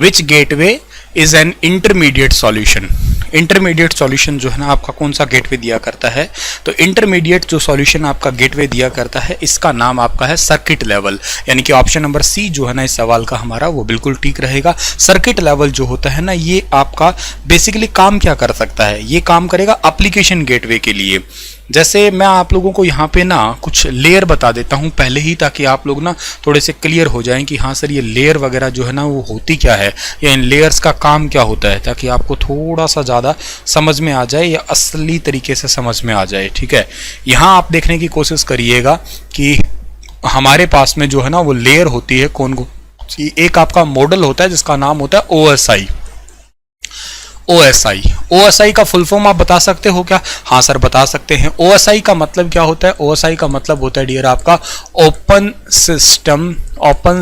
Which gateway is an intermediate solution. Intermediate solution जो है ना आपका कौन सा गेटवे दिया करता है, तो इंटरमीडिएट जो सॉल्यूशन आपका गेटवे दिया करता है इसका नाम आपका है सर्किट लेवल। यानी कि ऑप्शन नंबर सी जो है ना इस सवाल का हमारा वो बिल्कुल ठीक रहेगा। सर्किट लेवल जो होता है ना ये आपका बेसिकली काम क्या कर सकता है, ये काम करेगा एप्लीकेशन गेटवे के लिए। जैसे मैं आप लोगों को यहाँ पे ना कुछ लेयर बता देता हूँ पहले ही, ताकि आप लोग ना थोड़े से क्लियर हो जाएं कि हाँ सर ये लेयर वगैरह जो है ना वो होती क्या है या इन लेयर्स का काम क्या होता है, ताकि आपको थोड़ा सा ज़्यादा समझ में आ जाए या असली तरीके से समझ में आ जाए। ठीक है, यहाँ आप देखने की कोशिश करिएगा कि हमारे पास में जो है ना वो लेयर होती है कौन कौन सी। एक आपका मॉडल होता है जिसका नाम होता है OSI। OSI का फुल फॉर्म आप बता सकते हो क्या? हाँ सर बता सकते हैं। OSI का मतलब क्या होता है? OSI का मतलब होता है डियर आपका ओपन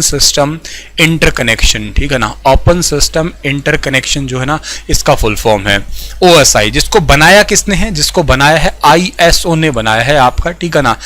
सिस्टम इंटरकनेक्शन। ठीक है ना, ओपन सिस्टम इंटरकनेक्शन जो है ना इसका फुल फॉर्म है OSI। जिसको बनाया किसने है? जिसको बनाया है ISO ने बनाया है आपका। ठीक है ना,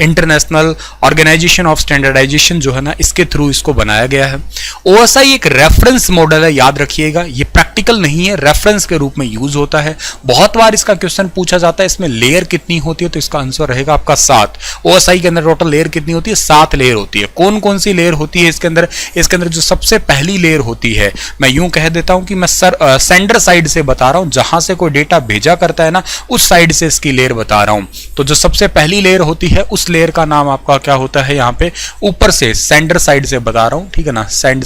इंटरनेशनल ऑर्गेनाइजेशन ऑफ स्टैंडर्डाइजेशन जो है ना इसके थ्रू इसको बनाया गया है। OSI एक रेफरेंस मॉडल है, याद रखिएगा। ये प्रैक्टिकल नहीं है, रेफरेंस के रूप में यूज होता है। बहुत बार इसका क्वेश्चन पूछा जाता है इसमें लेयर कितनी होती है, तो इसका आंसर रहेगा आपका 7। OSI के अंदर टोटल लेयर कितनी होती है? 7 लेयर होती है। कौन कौन सी लेयर होती है इसके अंदर? इसके अंदर जो सबसे पहली लेयर होती है, मैं यूं कह देता हूं कि मैं सेंडर साइड से बता रहा हूं, जहां से कोई डेटा भेजा करता है ना उस साइड से इसकी लेयर बता रहा हूं। तो जो सबसे पहली लेयर होती है उस लेयर का नाम आपका क्या होता है? यहाँ पे ऊपर से सेंडर साइड से बता रहा हूं। ठीक है ना, सेंड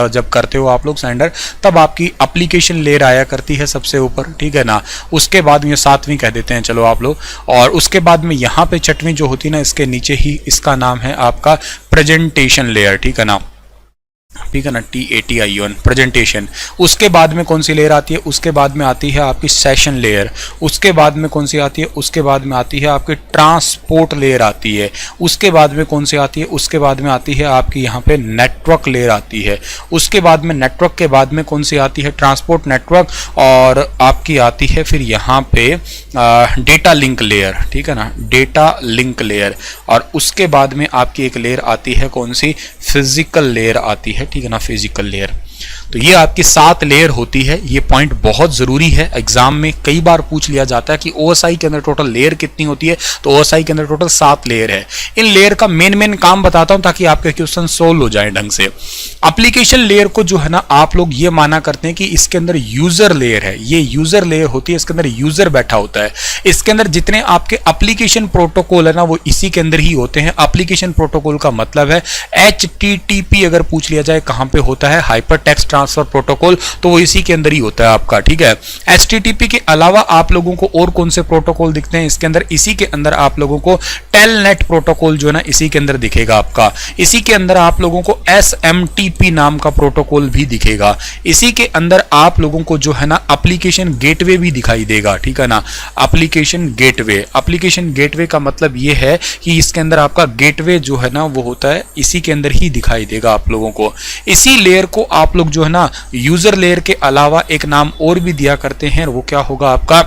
जब करते हो आप लोग सेंडर, तब आपकी एप्लीकेशन लेयर आया करती है सबसे ऊपर। ठीक है ना, उसके बाद में 7वीं कह देते हैं चलो आप लोग, और उसके बाद में यहाँ पे 6वीं जो होती है ना इसके नीचे ही इसका नाम है आपका प्रेजेंटेशन लेयर। ठीक है ना, TATION प्रेजेंटेशन। उसके बाद में कौन सी लेयर आती है? उसके बाद में आती है आपकी सेशन लेयर। उसके बाद में कौन सी आती है? उसके बाद में आती है आपकी ट्रांसपोर्ट लेयर आती है। उसके बाद में कौन सी आती है? उसके बाद में आती है आपकी यहाँ पे नेटवर्क लेयर आती है। उसके बाद में नेटवर्क के बाद में कौन सी आती है? ट्रांसपोर्ट नेटवर्क, और आपकी आती है फिर यहाँ पे डेटा लिंक लेयर। ठीक है ना, डेटा लिंक लेयर। और उसके बाद में आपकी एक लेयर आती है कौन सी? फिजिकल लेयर आती है। ठीक है ना, फिजिकल लेयर। तो ये आपकी 7 लेयर होती है। ये पॉइंट बहुत जरूरी है, एग्जाम में कई बार पूछ लिया जाता है कि OSI के अंदर टोटल लेयर कितनी होती है, तो OSI के अंदर टोटल 7 लेयर है। इन लेयर का मेन काम बताता हूं ताकि आपके क्वेश्चन सोल्व हो जाए ढंग से। एप्लीकेशन लेयर को जो है ना आप लोग ये माना करते हैं कि इसके अंदर यूजर लेयर है। ये यूजर लेयर होती है, इसके अंदर यूजर बैठा होता है। इसके अंदर जितने आपके एप्लीकेशन प्रोटोकॉल है ना वो इसी के अंदर ही होते हैं। एप्लीकेशन प्रोटोकॉल का मतलब है HTTP। अगर पूछ लिया जाए कहां पे होता है, हाइपर टेक्स्ट ट्रांसफर प्रोटोकॉल, तो वो इसी के अंदर ही होता है आपका। ठीक है, HTTP के अलावा आप लोगों को और कौन से प्रोटोकॉल दिखते हैं इसके अंदर? इसी के अंदर आप लोगों को टेलनेट प्रोटोकॉल जो है ना इसी के अंदर दिखेगा आपका। इसी के अंदर आप लोगों को SMTP नाम का प्रोटोकॉल भी दिखेगा। इसी के अंदर आप लोगों को जो है ना एप्लीकेशन गेटवे भी दिखाई देगा। ठीक है ना, एप्लीकेशन गेटवे। एप्लीकेशन गेटवे का मतलब ये है कि इसके अंदर आपका गेटवे जो है ना वो होता है, इसी के अंदर ही दिखाई देगा आप लोगों को। इसी लेयर को आप लोग जो है ना यूजर लेयर के अलावा एक नाम और भी दिया करते हैं, वो क्या होगा आपका?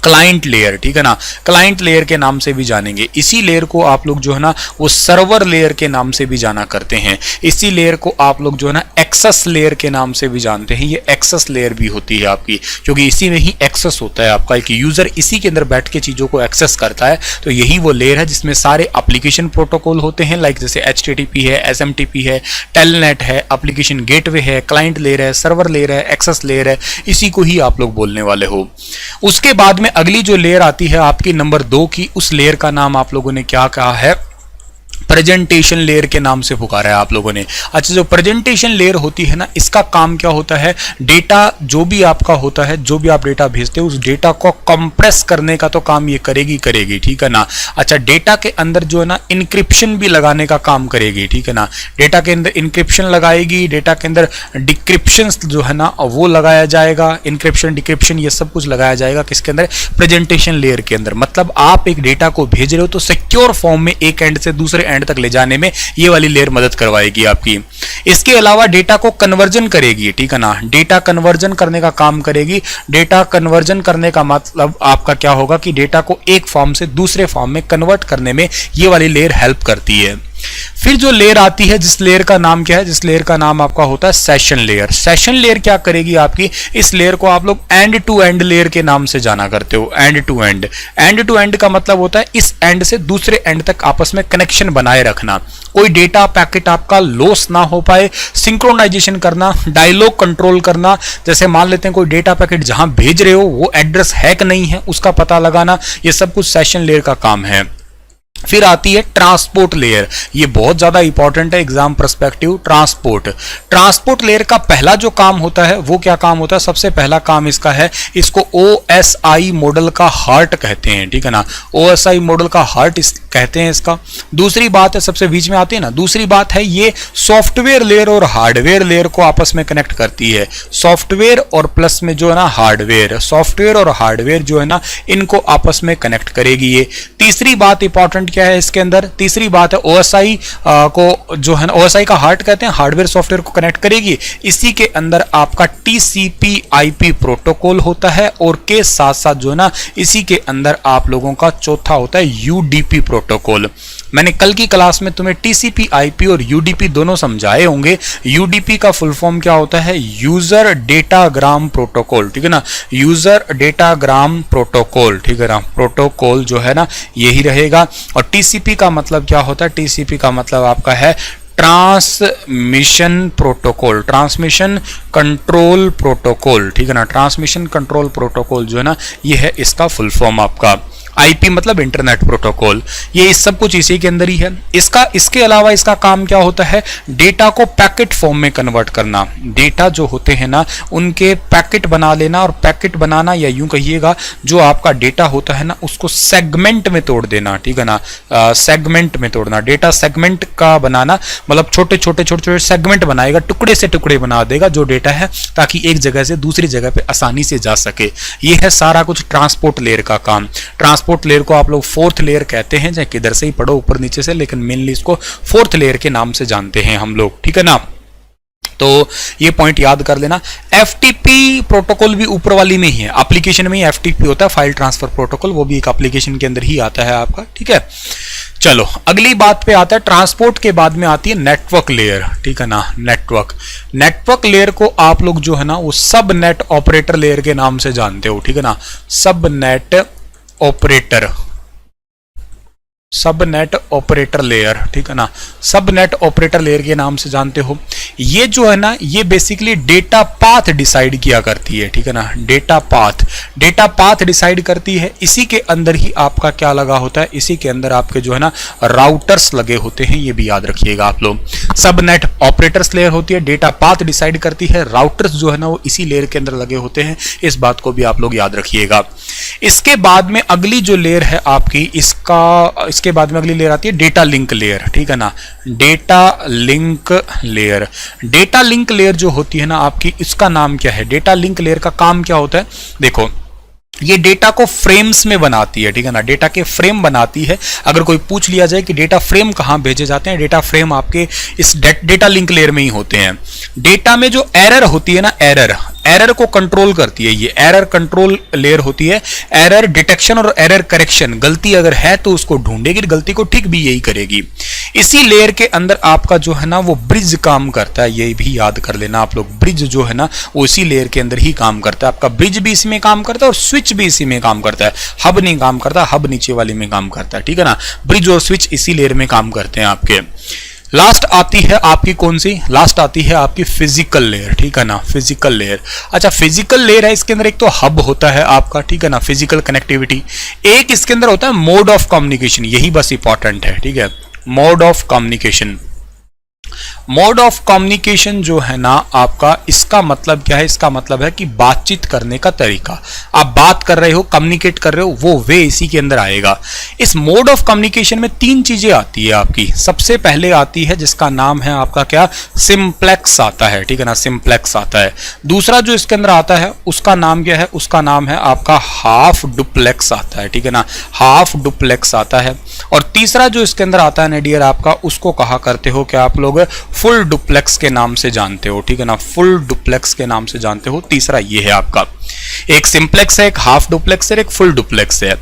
Client layer. ठीक है ना, क्लाइंट लेयर के नाम से भी जानेंगे। इसी लेयर को आप लोग जो है ना वो सर्वर लेयर के नाम से भी जाना करते हैं। इसी लेयर को आप लोग जो है ना एक्सेस लेयर के नाम से भी जानते हैं। ये एक्सेस लेयर भी होती है आपकी, क्योंकि इसी में ही एक्सेस होता है आपका। एक यूजर इसी के अंदर बैठ के चीजों को एक्सेस करता है। तो यही वो लेयर है जिसमें सारे एप्लीकेशन प्रोटोकॉल होते हैं, लाइक जैसे HTTP है, SMTP है, टेलनेट है, एप्लीकेशन गेटवे है, क्लाइंट लेयर है, सर्वर लेयर है, एक्सेस लेयर है। इसी को ही आप लोग बोलने वाले हो। उसके बाद में अगली जो लेयर आती है आपकी नंबर 2 की, उस लेयर का नाम आप लोगों ने क्या कहा है? प्रेजेंटेशन लेयर के नाम से पुकारा है आप लोगों ने। अच्छा, जो प्रेजेंटेशन लेयर होती है ना इसका काम क्या होता है? डेटा जो भी आपका होता है, जो भी आप डेटा भेजते हो उस डेटा को कंप्रेस करने का तो काम ये करेगी। ठीक है ना। अच्छा, डेटा के अंदर जो है ना इंक्रिप्शन भी लगाने का काम करेगी। ठीक है ना, डेटा के अंदर इंक्रिप्शन लगाएगी, डेटा के अंदर डिक्रिप्शन जो है ना वो लगाया जाएगा। इंक्रिप्शन डिक्रिप्शन ये सब कुछ लगाया जाएगा किसके अंदर? प्रेजेंटेशन लेयर के अंदर। मतलब आप एक डेटा को भेज रहे हो तो सिक्योर फॉर्म में एक एंड से दूसरे एंड तक ले जाने में ये वाली लेयर मदद करवाएगी आपकी। इसके अलावा डेटा को कन्वर्जन करेगी। ठीक है ना, डेटा कन्वर्जन करने का काम करेगी। डेटा कन्वर्जन करने का मतलब आपका क्या होगा कि डेटा को एक फॉर्म से दूसरे फॉर्म में कन्वर्ट करने में ये वाली लेयर हेल्प करती है। फिर जो लेयर आती है, जिस लेयर का नाम क्या है, जिस लेयर का नाम आपका होता है सेशन लेयर। सेशन लेयर क्या करेगी आपकी, इस लेयर को आप लोग एंड टू एंड लेयर के नाम से जाना करते हो। End to end, end to end का मतलब होता है इस एंड से दूसरे एंड तक आपस में कनेक्शन बनाए रखना, कोई डेटा पैकेट आपका लॉस ना हो पाए, सिंक्रोनाइजेशन करना, डायलॉग कंट्रोल करना। जैसे मान लेते हैं कोई डेटा पैकेट जहां भेज रहे हो वो एड्रेस है कि नहीं है उसका पता लगाना, ये सब कुछ सेशन लेयर का काम है। फिर आती है ट्रांसपोर्ट लेयर, ये बहुत ज्यादा इंपॉर्टेंट है एग्जाम पर्सपेक्टिव। ट्रांसपोर्ट लेयर का पहला जो काम होता है वो क्या काम होता है, सबसे पहला काम इसका है, इसको OSI मॉडल का हार्ट कहते हैं, ठीक है ना, OSI मॉडल का हार्ट कहते हैं इसका। दूसरी बात है, सबसे बीच में आती है ना, दूसरी बात है ये सॉफ्टवेयर लेयर और हार्डवेयर लेयर को आपस में कनेक्ट करती है। सॉफ्टवेयर और प्लस में जो है ना हार्डवेयर, सॉफ्टवेयर और हार्डवेयर जो है ना इनको आपस में कनेक्ट करेगी ये। तीसरी बात इंपॉर्टेंट क्या है इसके अंदर, तीसरी बात है OSI को जो है ना, OSI का हार्ट कहते हैं, हार्डवेयर सॉफ्टवेयर को कनेक्ट करेगी। इसी के अंदर आपका TCP/IP प्रोटोकॉल होता है, और के साथ साथ जो है ना इसी के अंदर आप लोगों का चौथा होता है UDP प्रोटोकॉल। मैंने कल की क्लास में तुम्हें TCP/IP और UDP दोनों समझाए होंगे। UDP का फुल फॉर्म क्या होता है, यूजर डेटाग्राम प्रोटोकॉल, ठीक है ना, यूजर डेटाग्राम प्रोटोकॉल, ठीक है ना, प्रोटोकॉल जो है ना यही रहेगा। और TCP का मतलब क्या होता है, TCP का मतलब आपका है transmission protocol, transmission control protocol, ठीक है ना, ट्रांसमिशन कंट्रोल प्रोटोकॉल जो है ना ये है इसका फुल फॉर्म आपका। IP मतलब इंटरनेट प्रोटोकॉल, ये इस सब कुछ इसी के अंदर ही है। इसके अलावा इसका काम क्या होता है, डेटा को पैकेट फॉर्म में कन्वर्ट करना, डेटा जो होते हैं ना उनके पैकेट बना लेना, और पैकेट बनाना या यूं कहिएगा जो आपका डेटा होता है ना उसको सेगमेंट में तोड़ देना, ठीक है ना, सेगमेंट में तोड़ना, डेटा सेगमेंट का बनाना, मतलब छोटे छोटे सेगमेंट बनाएगा, टुकड़े से टुकड़े बना देगा जो डेटा है, ताकि एक जगह से दूसरी जगह पे आसानी से जा सके। ये है सारा कुछ ट्रांसपोर्ट लेयर का काम। ट्रांसपोर्ट लेयर को आप लोग फोर्थ लेयर कहते हैं, चाहे किधर से ही पढ़ो ऊपर नीचे से, लेकिन मेनली इसको फोर्थ लेयर के नाम से जानते हैं हम लोग, ठीक है ना। तो ये पॉइंट याद कर लेना। FTP प्रोटोकॉल भी ऊपर वाली में ही है, एप्लीकेशन में ही FTP होता है, फाइल ट्रांसफर प्रोटोकॉल, वो भी एक एप्लीकेशन के अंदर ही आता है आपका, ठीक है। चलो अगली बात पे आता है, ट्रांसपोर्ट के बाद में आती है नेटवर्क लेयर, ठीक है ना, नेटवर्क लेयर को आप लोग जो है ना वो सब नेट ऑपरेटर लेयर के नाम से जानते हो, ठीक है ना, सब नेट ऑपरेटर लेयर, ठीक है ना, सब नेट ऑपरेटर लेयर के नाम से जानते हो। ये जो है ना ये बेसिकली डेटा पाथ डिसाइड किया करती है, ठीक है ना, डेटा पाथ डिसाइड करती है। इसी के अंदर ही आपका क्या लगा होता है, इसी के अंदर आपके जो है ना राउटर्स लगे होते हैं, ये भी याद रखिएगा आप लोग। सब नेट ऑपरेटर्स लेयर होती है, डेटा पाथ डिसाइड करती है, राउटर्स जो है ना वो इसी लेयर के अंदर लगे होते हैं, इस बात को भी आप लोग याद रखिएगा। इसके बाद में अगली जो लेयर है आपकी, इसके बाद में अगली लेयर आती है डेटा लिंक लेयर, ठीक है ना, डेटा लिंक लेयर जो होती है ना आपकी, इसका नाम क्या है, डेटा लिंक लेयर का काम क्या होता है, देखो ये डेटा को फ्रेम्स में बनाती है, ठीक है ना, डेटा के फ्रेम बनाती है। अगर कोई पूछ लिया जाए कि डेटा फ्रेम कहां भेजे जाते हैं, डेटा फ्रेम आपके इस डेटा लिंक लेयर में ही होते हैं। डेटा में जो एरर होती है ना, एरर को कंट्रोल करती है, ये एरर कंट्रोल लेयर होती है। एरर डिटेक्शन और एरर करेक्शन, गलती अगर है तो उसको ढूंढेगी, गलती को ठीक भी यही करेगी। इसी लेयर के अंदर आपका जो है ना वो ब्रिज काम करता है, ये भी याद कर लेना आप लोग, ब्रिज जो है ना वो इसी लेयर के अंदर ही काम करता है। आपका ब्रिज भी इसी में काम करता है और स्विच भी इसी में काम करता है, हब नहीं काम करता, हब नीचे वाली में काम करता है, ठीक है ना, ब्रिज और स्विच इसी लेयर में काम करते हैं आपके। लास्ट आती है आपकी कौन सी, लास्ट आती है आपकी फिजिकल लेयर, ठीक है ना, फिजिकल लेयर। अच्छा फिजिकल लेयर है, इसके अंदर एक तो हब होता है आपका, ठीक है ना, फिजिकल कनेक्टिविटी, एक इसके अंदर होता है मोड ऑफ कम्युनिकेशन, यही बस इंपॉर्टेंट है, ठीक है, mode of communication. Mode of communication जो है ना आपका, इसका मतलब क्या है, इसका मतलब है कि बातचीत करने का तरीका, आप बात कर रहे हो, कम्युनिकेट कर रहे हो, वो वे इसी के अंदर आएगा। इस मोड ऑफ कम्युनिकेशन में तीन चीजें आती है आपकी। सबसे पहले आती है जिसका नाम है आपका क्या, सिंप्लेक्स आता है, ठीक है ना, सिंप्लेक्स आता है। दूसरा जो इसके अंदर आता है उसका नाम क्या है, उसका नाम है आपका हाफ डुप्लेक्स आता है, ठीक है ना, हाफ डुप्लेक्स आता है। और तीसरा जो इसके अंदर आता है ना डियर आपका, उसको कहा करते हो क्या आप लोग, फुल डुप्लेक्स के नाम से जानते हो, ठीक है ना, फुल डुप्लेक्स के नाम से जानते हो। तीसरा ये है आपका, एक सिंप्लेक्स है, एक हाफ डुप्लेक्स है, एक फुल डुप्लेक्स है।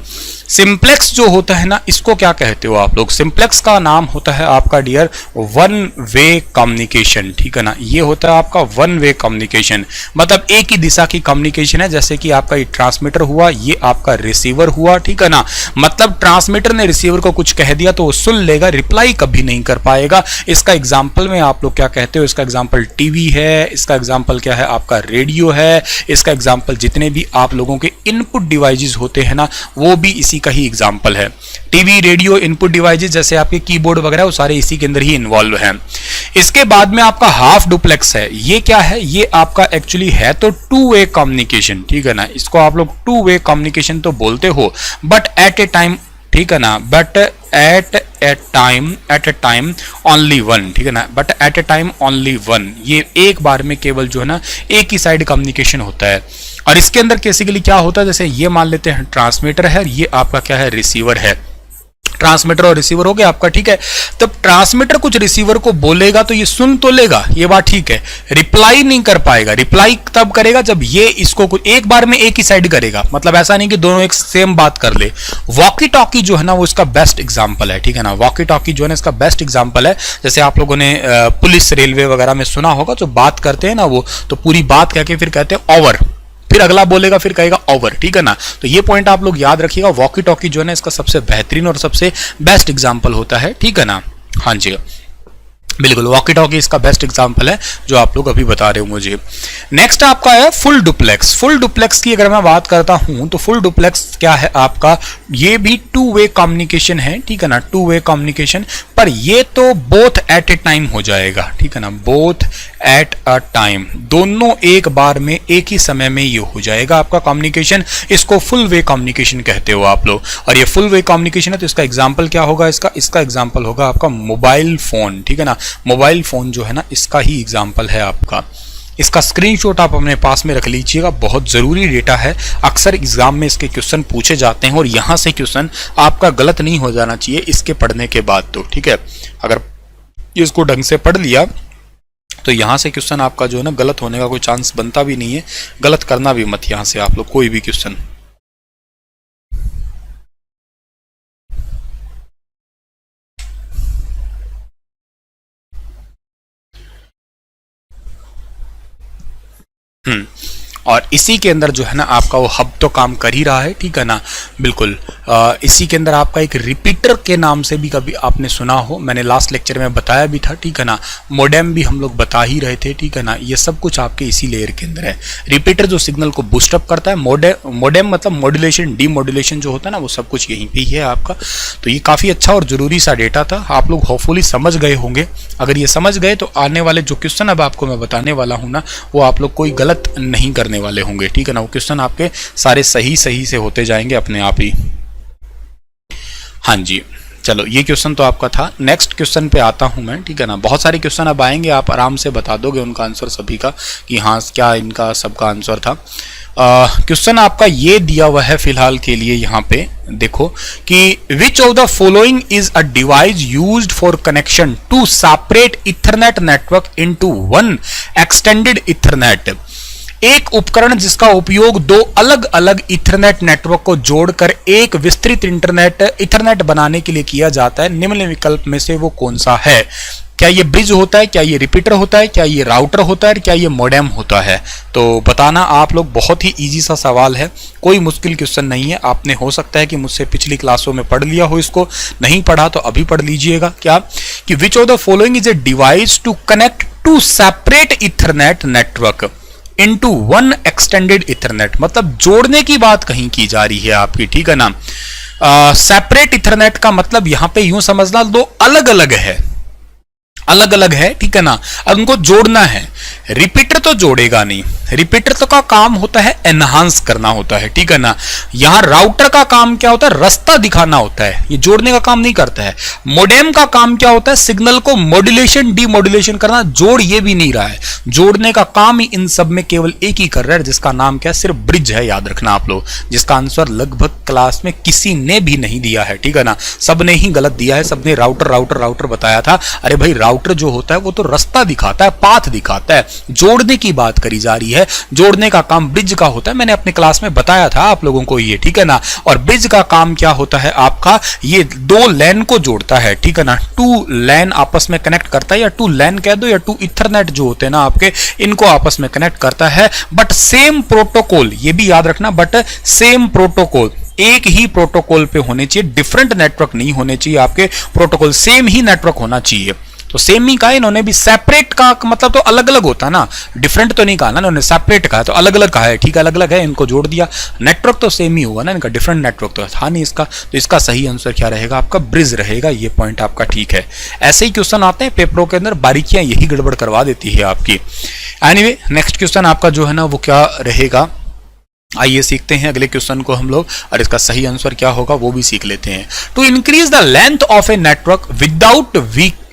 सिंप्लेक्स जो होता है ना, इसको क्या कहते हो आप लोग? सिंप्लेक्स का नाम होता है आपका डियर वन वे कम्युनिकेशन, ठीक है ना। ये होता है आपका वन वे कम्युनिकेशन, मतलब एक ही दिशा की कम्युनिकेशन है। जैसे कि आपका ये ट्रांसमीटर हुआ, ये आपका रिसीवर हुआ, ठीक है ना। मतलब ट्रांसमीटर ने रिसीवर को कुछ कह दिया तो वो सुन लेगा, रिप्लाई कभी नहीं कर पाएगा। इसका एग्जाम्पल में आप लोग क्या कहते हो? इसका एग्जाम्पल टीवी है, इसका एग्जाम्पल क्या है? आपका रेडियो है, इसका एग्जाम्पल जितने भी आप लोगों के इनपुट डिवाइसेस होते हैं ना, वो भी इसी का ही एग्जाम्पल है। टीवी, रेडियो, इनपुट डिवाइसेस जैसे आपके कीबोर्ड वगैरह, वो सारे इसी के अंदर ही इन्वॉल्व हैं। इसके बाद में आपका हाफ डुप्लेक्स है। ये क्या है? ये आपका एक्चुअली है तो टू वे कम्युनिकेशन, ठीक है ना। इसको आप लोग टू वे कम्युनिकेशन तो बोलते हो, बट एट ए टाइम, ठीक है ना, but at A time only one, ठीक है ना, but at A time only one. ये एक बार में केवल जो है ना एक ही साइड कम्युनिकेशन होता है। और इसके अंदर बेसिकली क्या होता है, जैसे ये मान लेते हैं ट्रांसमीटर है, ये आपका क्या है? रिसीवर है। ट्रांसमीटर और रिसीवर हो गया आपका, ठीक है। तब ट्रांसमीटर कुछ रिसीवर को बोलेगा तो ये सुन तो लेगा, ये बात ठीक है, रिप्लाई नहीं कर पाएगा। रिप्लाई तब करेगा जब ये इसको एक बार में एक ही साइड करेगा, मतलब ऐसा नहीं कि दोनों एक सेम बात कर ले। वॉकी टॉकी जो है ना, वो इसका बेस्ट एग्जांपल है, ठीक है ना। वॉकी टॉकी जो है ना, इसका बेस्ट एग्जांपल है। जैसे आप लोगों ने पुलिस, रेलवे वगैरह में सुना होगा, जो बात करते हैं ना, वो तो पूरी बात कह के फिर कहते हैं ओवर, फिर अगला बोलेगा फिर कहेगा ओवर, ठीक है ना। तो ये पॉइंट आप लोग याद रखिएगा। वॉकी टॉकी जो है ना, इसका सबसे बेहतरीन और सबसे बेस्ट एग्जांपल होता है, ठीक है ना। हाँ जी, बिल्कुल, वॉकी टॉकी इसका बेस्ट एग्जांपल है जो आप लोग अभी बता रहे हो मुझे। नेक्स्ट आपका है फुल डुप्लेक्स। फुल डुप्लेक्स की अगर मैं बात करता हूं तो फुल डुप्लेक्स क्या है आपका? ये भी टू वे कम्युनिकेशन है, ठीक है ना, टू वे कम्युनिकेशन। पर ये तो बोथ एट ए टाइम हो जाएगा, ठीक है ना, बोथ एट अ टाइम, दोनों एक बार में एक ही समय में ये हो जाएगा आपका कम्युनिकेशन। इसको फुल वे कम्युनिकेशन कहते हो आप लोग। और ये फुल वे कम्युनिकेशन है तो इसका एग्जाम्पल क्या होगा? इसका एग्जाम्पल होगा आपका मोबाइल फोन, ठीक है ना। मोबाइल फोन जो है ना, इसका ही एग्जाम्पल है आपका। इसका स्क्रीनशॉट आप अपने पास में रख लीजिएगा, बहुत जरूरी डेटा है। अक्सर एग्जाम में इसके क्वेश्चन पूछे जाते हैं और यहां से क्वेश्चन आपका गलत नहीं हो जाना चाहिए इसके पढ़ने के बाद तो, ठीक है। अगर इसको ढंग से पढ़ लिया तो यहां से क्वेश्चन आपका जो है ना गलत होने का कोई चांस बनता भी नहीं है। गलत करना भी मत यहां से आप लोग कोई भी क्वेश्चन। और इसी के अंदर जो है ना आपका वो हब तो काम कर ही रहा है, ठीक है ना, बिल्कुल। इसी के अंदर आपका एक रिपीटर के नाम से भी कभी आपने सुना हो, मैंने लास्ट लेक्चर में बताया भी था, ठीक है ना। मोडेम भी हम लोग बता ही रहे थे, ठीक है ना। ये सब कुछ आपके इसी लेयर के अंदर है। रिपीटर जो सिग्नल को बूस्टअप करता है, मोडेम मतलब मॉड्यूलेशन, डीमॉड्यूलेशन जो होता है ना, वो सब कुछ यहीं पे ही है आपका। तो ये काफ़ी अच्छा और ज़रूरी सा डेटा था, आप लोग होपफुली समझ गए होंगे। अगर ये समझ गए तो आने वाले जो क्वेश्चन अब आपको मैं बताने वाला हूँ ना, वो आप लोग कोई गलत नहीं करने वाले होंगे, ठीक है ना। वो क्वेश्चन आपके सारे सही से होते जाएंगे अपने आप ही। हाँ जी, चलो ये क्वेश्चन तो आपका था। नेक्स्ट क्वेश्चन पे आता हूं मैं, ठीक है ना। बहुत सारे क्वेश्चन अब आएंगे, आप आराम से बता दोगे उनका आंसर सभी का कि हाँ क्या इनका सबका आंसर था। क्वेश्चन आपका ये दिया हुआ है फिलहाल के लिए, यहाँ पे देखो कि which of the following is a device used for connection two separate Ethernet network into one extended Ethernet. एक उपकरण जिसका उपयोग दो अलग अलग इथरनेट नेटवर्क को जोड़कर एक विस्तृत इथरनेट बनाने के लिए किया जाता है, निम्न विकल्प में से वो कौन सा है? क्या ये ब्रिज होता है, क्या ये रिपीटर होता है, क्या ये राउटर होता है, क्या ये मॉडेम होता है? तो बताना आप लोग। बहुत ही इजी सा सवाल है, कोई मुश्किल क्वेश्चन नहीं है। आपने हो सकता है कि मुझसे पिछली क्लासों में पढ़ लिया हो, इसको नहीं पढ़ा तो अभी पढ़ लीजिएगा। क्या कि which of the following is a device to connect two separate Ethernet network into one extended Ethernet, मतलब जोड़ने की बात कहीं की जा रही है आपकी, ठीक है ना। सेपरेट इथरनेट का मतलब यहां पे यूं समझना, दो अलग अलग है, अलग अलग है, ठीक है ना। अब उनको जोड़ना है। रिपीटर तो जोड़ेगा नहीं, रिपीटर तो का काम होता है एनहांस करना होता है, ठीक है ना। यहां राउटर का काम क्या होता है? रास्ता दिखाना होता है, ये जोड़ने का काम नहीं करता है। मोडेम का काम क्या होता है? सिग्नल को मॉड्यूलेशन डीमॉड्यूलेशन करना, जोड़ ये भी नहीं रहा है। जोड़ने का काम ही इन सब में केवल एक ही कर रहा है, जिसका नाम क्या है? सिर्फ ब्रिज है, याद रखना आप लोग, जिसका आंसर लगभग क्लास में किसी ने भी नहीं दिया है, ठीक है ना। सबने ही गलत दिया है, सबने राउटर राउटर राउटर बताया था। अरे भाई, राउटर जो होता है वो तो रास्ता दिखाता है, पाथ दिखाता है, जोड़ने की बात करी जा रही है। है, जोड़ने का काम ब्रिज का होता है। मैंने अपने क्लास में बताया था आप लोगों को ये, ठीक है ना। और ब्रिज का काम क्या होता है आपका, ये दो लैन को जोड़ता है, ठीक है ना। टू लैन आपस में कनेक्ट करता है, या टू लैन कह दो या टू इथरनेट जो होते हैं ना आपके, इनको आपस में कनेक्ट करता है। बट सेम प्रोटोकॉल, ये भी याद रखना, बट सेम प्रोटोकॉल, एक ही प्रोटोकॉल पे होने चाहिए, डिफरेंट नेटवर्क नहीं होने चाहिए आपके, प्रोटोकॉल सेम ही नेटवर्क होना चाहिए। तो सेम ही कहा इन्होंने भी, सेपरेट का मतलब तो अलग अलग होता है ना, डिफरेंट तो नहीं कहा ना इन्होंने, सेपरेट कहा तो अलग अलग कहा है, ठीक है, अलग अलग है, इनको जोड़ दिया, नेटवर्क तो सेम ही होगा ना इनका, डिफरेंट नेटवर्क तो था नहीं इसका। तो इसका सही आंसर क्या रहेगा आपका, ब्रिज रहेगा, ये पॉइंट आपका ठीक है। ऐसे ही क्वेश्चन आते हैं पेपरों के अंदर, बारीकियां यही गड़बड़ करवा देती है आपकी। एनीवे नेक्स्ट क्वेश्चन आपका जो है ना वो क्या रहेगा, आइए सीखते हैं अगले क्वेश्चन को हम लोग, और इसका सही आंसर क्या होगा वो भी सीख लेते हैं। To increase the length of a network without weakening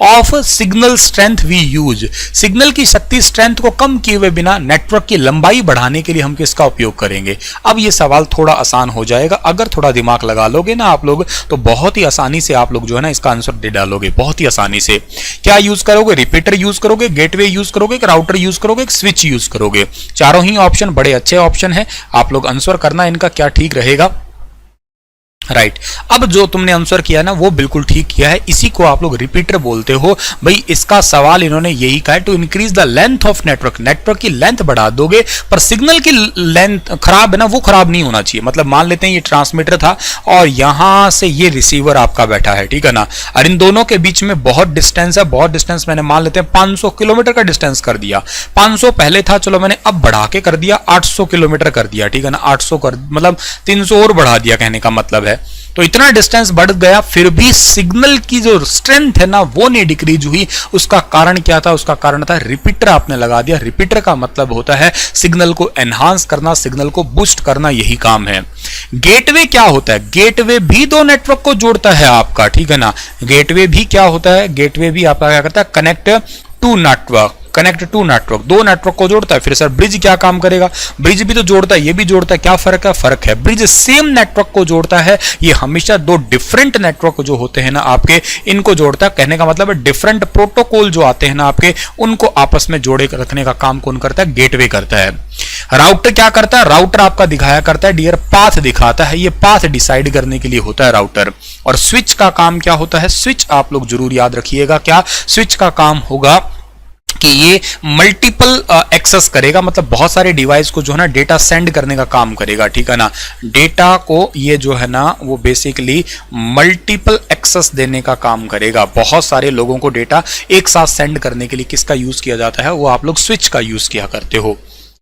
of signal strength we use, signal की शक्ति स्ट्रेंथ को कम किए हुए बिना नेटवर्क की लंबाई बढ़ाने के लिए हम किसका उपयोग करेंगे। अब ये सवाल थोड़ा आसान हो जाएगा, अगर थोड़ा दिमाग लगा लोगे ना आप लोग तो बहुत ही आसानी से आप लोग जो है ना इसका आंसर दे डालोगे, बहुत ही आसानी से। क्या यूज करोगे, रिपीटर यूज करोगे, गेटवे यूज करोगे, राउटर यूज करोगे, स्विच यूज करोगे। चारों ही ऑप्शन बड़े अच्छे ऑप्शन है, आप लोग आंसर करना इनका क्या ठीक रहेगा। राइट अब जो तुमने आंसर किया ना वो बिल्कुल ठीक किया है, इसी को आप लोग रिपीटर बोलते हो भाई। इसका सवाल इन्होंने यही कहा है, to increase the length of network, network की लेंथ बढ़ा दोगे पर सिग्नल की लेंथ खराब है ना, वो खराब नहीं होना चाहिए। मतलब मान लेते हैं ये ट्रांसमीटर था और यहां से ये रिसीवर आपका बैठा है, ठीक है ना, और इन दोनों के बीच में बहुत डिस्टेंस है, बहुत डिस्टेंस मैंने मान लेते हैं 500 किलोमीटर का डिस्टेंस कर दिया। 500 पहले था, चलो मैंने अब बढ़ा के कर दिया 800 किलोमीटर कर दिया, ठीक है ना, 800 कर मतलब 300 और बढ़ा दिया, कहने का मतलब है। तो इतना डिस्टेंस बढ़ गया फिर भी सिग्नल की जो स्ट्रेंथ है ना वो नहीं डिक्रीज हुई। उसका कारण क्या था, उसका कारण था रिपीटर आपने लगा दिया। रिपीटर का मतलब होता है सिग्नल को एनहांस करना, सिग्नल को बूस्ट करना, यही काम है। गेटवे क्या होता है, गेटवे भी दो नेटवर्क को जोड़ता है आपका, ठीक है ना। गेटवे भी क्या होता है, गेटवे भी आपका क्या करता है, connect to network, connect to network, दो नेटवर्क को जोड़ता है। फिर सर ब्रिज क्या काम करेगा, ब्रिज भी तो जोड़ता है, ये भी जोड़ता है, क्या फर्क है, फर्क है। ब्रिज सेम नेटवर्क को जोड़ता है, ये हमेशा दो डिफरेंट नेटवर्क जो होते हैं ना आपके, इनको जोड़ता है। कहने का मतलब है डिफरेंट प्रोटोकॉल जो आते हैं ना आपके, उनको आपस में जोड़े रखने का काम कौन करता है, गेटवे करता है। राउटर क्या करता है, राउटर आपका दिखाया करता है डियर पाथ दिखाता है, ये पाथ डिसाइड करने के लिए होता है राउटर। और स्विच का काम क्या होता है, स्विच आप लोग जरूर याद रखिएगा, क्या स्विच का काम होगा कि ये मल्टीपल एक्सेस करेगा, मतलब बहुत सारे डिवाइस को जो है ना डेटा सेंड करने का काम करेगा, ठीक है ना। डेटा को ये जो है ना वो बेसिकली मल्टीपल एक्सेस देने का काम करेगा, बहुत सारे लोगों को डेटा एक साथ सेंड करने के लिए किसका यूज किया जाता है, वो आप लोग स्विच का यूज किया करते हो।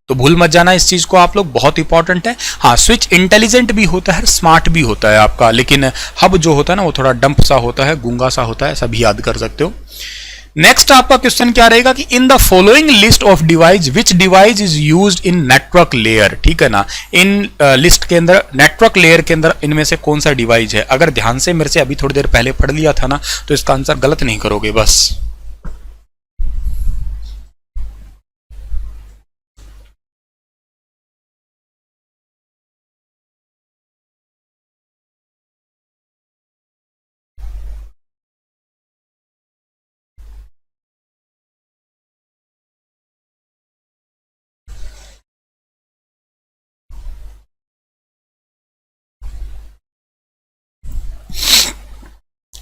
तो भूल मत जाना इस चीज को आप लोग, बहुत इंपॉर्टेंट है। हाँ स्विच इंटेलिजेंट भी होता है, स्मार्ट भी होता है आपका, लेकिन हब जो होता है ना वो थोड़ा डंप सा होता है, गूंगा सा होता है, सभी याद कर सकते हो। नेक्स्ट आपका क्वेश्चन क्या रहेगा कि in the following list of device which device is used in network layer, ठीक है ना। इन लिस्ट के अंदर नेटवर्क लेयर के अंदर इनमें से कौन सा डिवाइस है। अगर ध्यान से मेरे से अभी थोड़ी देर पहले पढ़ लिया था ना तो इसका आंसर गलत नहीं करोगे बस।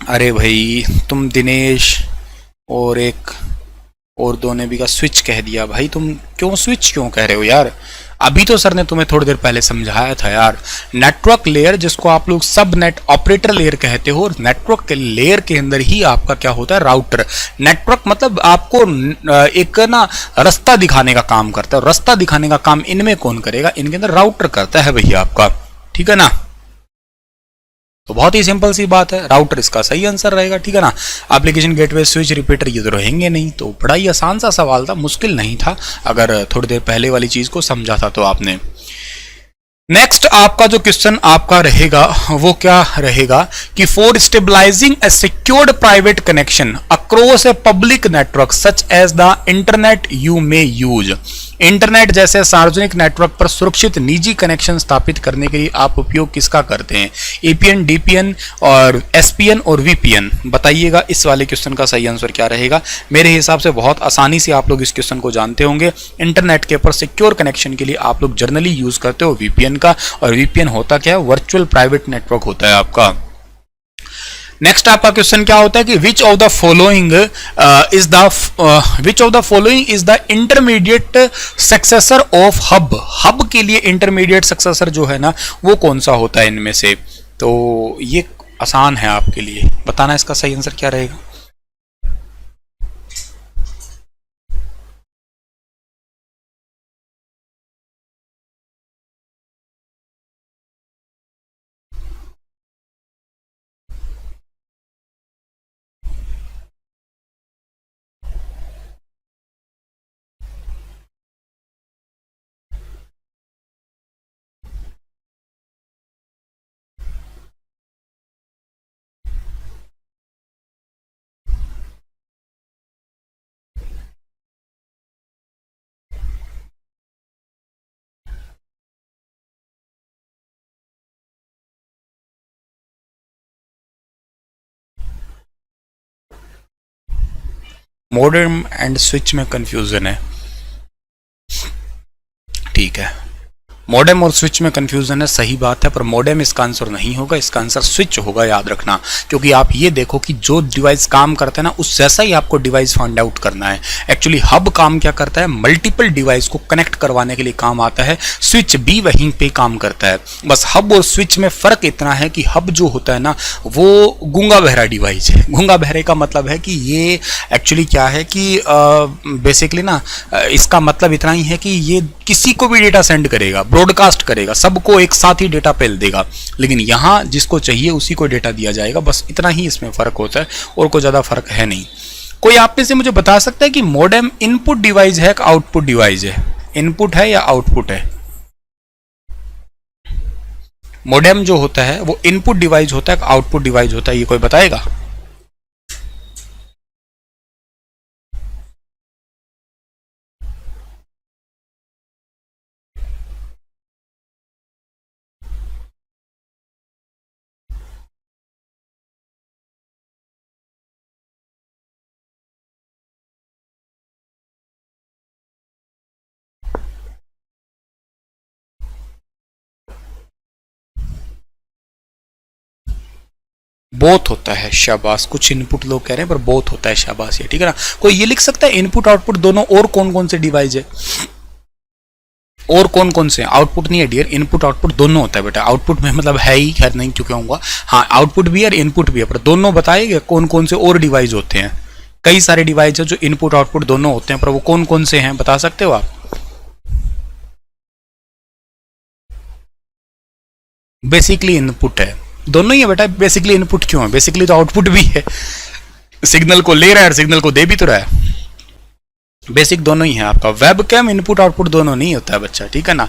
अरे भाई तुम दिनेश और एक और दो ने भी का स्विच कह दिया, भाई तुम क्यों स्विच क्यों कह रहे हो यार। अभी तो सर ने तुम्हें थोड़ी देर पहले समझाया था यार, नेटवर्क लेयर जिसको आप लोग सब नेट ऑपरेटर लेयर कहते हो, और नेटवर्क के लेयर के अंदर ही आपका क्या होता है, राउटर। नेटवर्क मतलब आपको एक ना रास्ता दिखाने का काम करता है, रास्ता दिखाने का काम इनमें कौन करेगा, इनके अंदर राउटर करता है भैया आपका, ठीक है ना। तो बहुत ही सिंपल सी बात है, राउटर इसका सही आंसर रहेगा, ठीक है ना। एप्लीकेशन गेटवे स्विच रिपीटर ये तो रहेंगे नहीं। तो बड़ा ही आसान सा सवाल था, मुश्किल नहीं था अगर थोड़ी देर पहले वाली चीज को समझा था तो आपने। नेक्स्ट आपका जो क्वेश्चन आपका रहेगा वो क्या रहेगा कि for stabilizing a secured private connection across a public network such as the internet you may use. Internet जैसे सार्वजनिक नेटवर्क पर सुरक्षित निजी कनेक्शन स्थापित करने के लिए आप उपयोग किसका करते हैं? एपीएन, डीपीएन और एसपीएन और वीपीएन। बताइएगा इस वाले क्वेश्चन का सही आंसर क्या रहेगा। मेरे हिसाब से बहुत आसानी से आप लोग इस क्वेश्चन को जानते होंगे। इंटरनेट के ऊपर सिक्योर कनेक्शन के लिए आप लोग जनरली यूज करते हो वीपीएन का, और वीपीएन होता क्या है? वर्चुअल प्राइवेट नेटवर्क होता है आपका। नेक्स्ट आपका क्वेश्चन क्या होता है कि which of the following is the intermediate successor of hub. Hub के लिए इंटरमीडिएट सक्सेसर जो है ना वो कौन सा होता है इनमें से? तो ये आसान है आपके लिए, बताना इसका सही आंसर क्या रहेगा। मॉडेम एंड स्विच में कंफ्यूजन है, ठीक है। मॉडेम और स्विच में कंफ्यूजन है, सही बात है, पर मॉडेम इसका आंसर नहीं होगा, इसका आंसर स्विच होगा, याद रखना। क्योंकि आप ये देखो कि जो डिवाइस काम करता है ना उस जैसा ही आपको डिवाइस फाइंड आउट करना है। एक्चुअली हब काम क्या करता है? मल्टीपल डिवाइस को कनेक्ट करवाने के लिए काम आता है। स्विच भी वहीं पे काम करता है। बस हब और स्विच में फर्क इतना है कि हब जो होता है ना वो गूंगा बहरा डिवाइस है। गूंगा बहरे का मतलब है कि ये एक्चुअली क्या है कि बेसिकली ना इसका मतलब इतना ही है कि ये किसी को भी डेटा सेंड करेगा, ब्रॉडकास्ट करेगा, सबको एक साथ ही डेटा पेल देगा। लेकिन यहाँ जिसको चाहिए उसी को डेटा दिया जाएगा, बस इतना ही इसमें फर्क होता है और कोई ज्यादा फर्क है नहीं। कोई आप में से मुझे बता सकता है कि मॉडेम इनपुट डिवाइस है कि आउटपुट डिवाइस है? इनपुट है या आउटपुट है? मॉडेम जो होता है वो इनपुट डिवाइस होता है कि आउटपुट डिवाइस होता है? ये कोई बताएगा? बोथ होता है, शाबाश। कुछ इनपुट लोग कह रहे हैं पर बोथ होता है, शाबाश, ये ठीक है ना। कोई ये लिख सकता है इनपुट आउटपुट दोनों और कौन कौन से डिवाइस है? और कौन कौन से? आउटपुट नहीं है डियर, इनपुट आउटपुट दोनों होता है बेटा। आउटपुट में मतलब है ही, खैर नहीं क्यों कहूंगा, हाँ आउटपुट भी है और इनपुट भी है, पर दोनों बताएगा कौन कौन से और डिवाइस होते हैं। कई सारे डिवाइस है जो इनपुट आउटपुट दोनों होते हैं, पर वो कौन कौन से हैं बता सकते हो आप? बेसिकली इनपुट है, दोनों ही है बेटा। बेसिकली इनपुट क्यों है? बेसिकली तो आउटपुट भी है, सिग्नल को ले रहा है और सिग्नल को दे भी तो रहा है। बेसिक दोनों ही है आपका। वेब कैम इनपुट आउटपुट दोनों नहीं होता है बच्चा, ठीक है ना।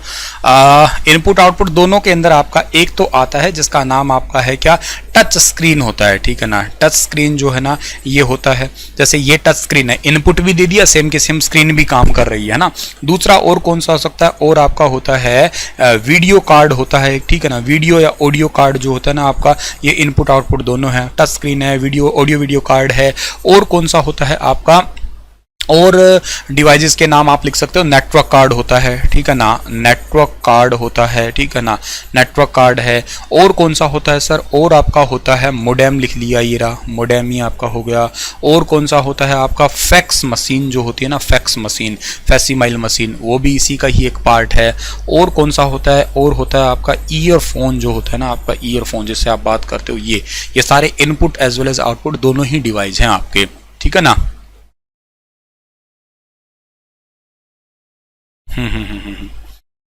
इनपुट आउटपुट दोनों के अंदर आपका एक तो आता है जिसका नाम आपका है क्या? टच स्क्रीन होता है, ठीक है ना। टच स्क्रीन जो है ना ये होता है, जैसे ये टच स्क्रीन है, इनपुट भी दे दिया, सेम के सेम स्क्रीन भी काम कर रही है ना। दूसरा और कौन सा हो सकता है? और आपका होता है वीडियो कार्ड होता है, ठीक है ना। वीडियो या ऑडियो कार्ड जो होता है ना आपका, ये इनपुट आउटपुट दोनों है। टच स्क्रीन है, वीडियो ऑडियो वीडियो कार्ड है। और कौन सा होता है आपका? और डिवाइसेस के नाम आप लिख सकते हो। नेटवर्क कार्ड होता है, ठीक है ना। नेटवर्क कार्ड होता है, ठीक है ना। नेटवर्क कार्ड है। और कौन सा होता है सर? और आपका होता है मोडेम, लिख लिया ये रहा, मोडेम ही आपका हो गया। और कौन सा होता है आपका? फैक्स मशीन जो होती है ना, फैक्स मशीन, फैसिमाइल मशीन, वो भी इसी का ही एक पार्ट है। और कौन सा होता है? और होता है आपका ईयरफोन जो होता है ना आपका, ईयरफोन जिससे आप बात करते हो, ये सारे input as well as output दोनों ही डिवाइस हैं आपके, ठीक है ना।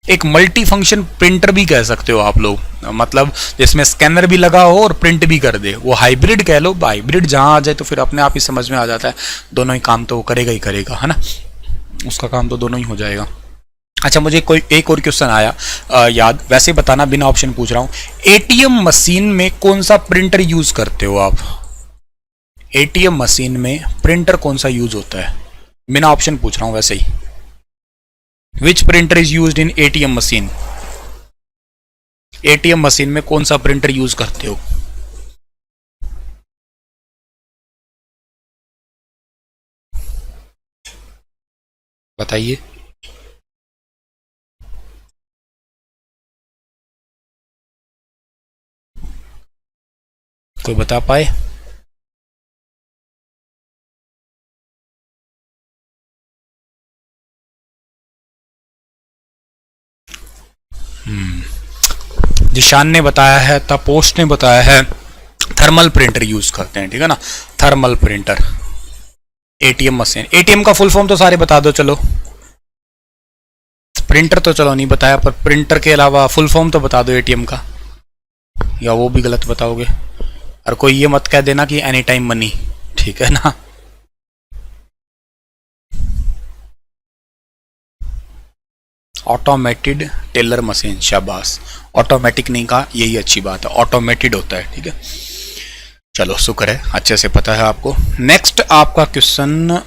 एक मल्टी फंक्शन प्रिंटर भी कह सकते हो आप लोग, मतलब जिसमें स्कैनर भी लगा हो और प्रिंट भी कर दे, वो हाइब्रिड कह लो। हाइब्रिड जहां आ जाए तो फिर अपने आप ही समझ में आ जाता है, दोनों ही काम तो वो करेगा ही करेगा, है ना। उसका काम तो दोनों ही हो जाएगा। अच्छा, मुझे कोई एक और क्वेश्चन आया याद, वैसे बताना, बिना ऑप्शन पूछ रहा हूं। एटीएम मशीन में कौन सा प्रिंटर यूज करते हो आप? एटीएम मशीन में प्रिंटर कौन सा यूज होता है? बिना ऑप्शन पूछ रहा हूं वैसे ही। Which printer is used in ATM machine? ATM machine में कौन सा प्रिंटर यूज करते हो? बताइए। कोई बता पाए? जिशान ने बताया है, तपोष ने बताया है, थर्मल प्रिंटर यूज करते हैं, ठीक है ना, thermal printer. ATM machine, ATM का फुल फॉर्म तो सारे बता दो चलो। प्रिंटर तो चलो नहीं बताया, पर प्रिंटर के अलावा फुल फॉर्म तो बता दो एटीएम का, या वो भी गलत बताओगे। और कोई ये मत कह देना कि एनी टाइम मनी, ठीक है ना। ऑटोमेटेड टेलर मशीन, शाबाश। ऑटोमेटिक नहीं कहा, यही अच्छी बात है, ऑटोमेटेड होता है, ठीक है। चलो शुक्र है, अच्छे से पता है आपको। नेक्स्ट आपका क्वेश्चन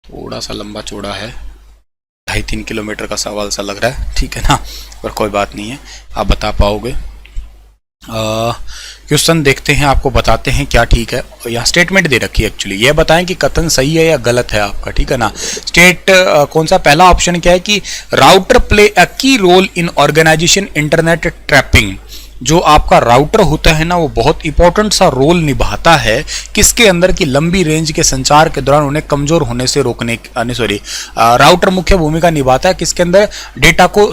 थोड़ा सा लंबा चौड़ा है, 2.5-3 किलोमीटर का सवाल सा लग रहा है, ठीक है ना, पर कोई बात नहीं है, आप बता पाओगे। क्वेश्चन देखते हैं, आपको बताते हैं क्या ठीक है। यहाँ स्टेटमेंट दे रखी है एक्चुअली, ये बताएं कि कथन सही है या गलत है आपका, ठीक है ना। कौन सा पहला ऑप्शन क्या है कि router play a key role in organization internet trapping. जो आपका राउटर होता है ना, वो बहुत इंपॉर्टेंट सा रोल निभाता है किसके अंदर की लंबी रेंज के संचार के दौरान उन्हें कमजोर होने से रोकने, राउटर मुख्य भूमिका निभाता है किसके अंदर, डेटा को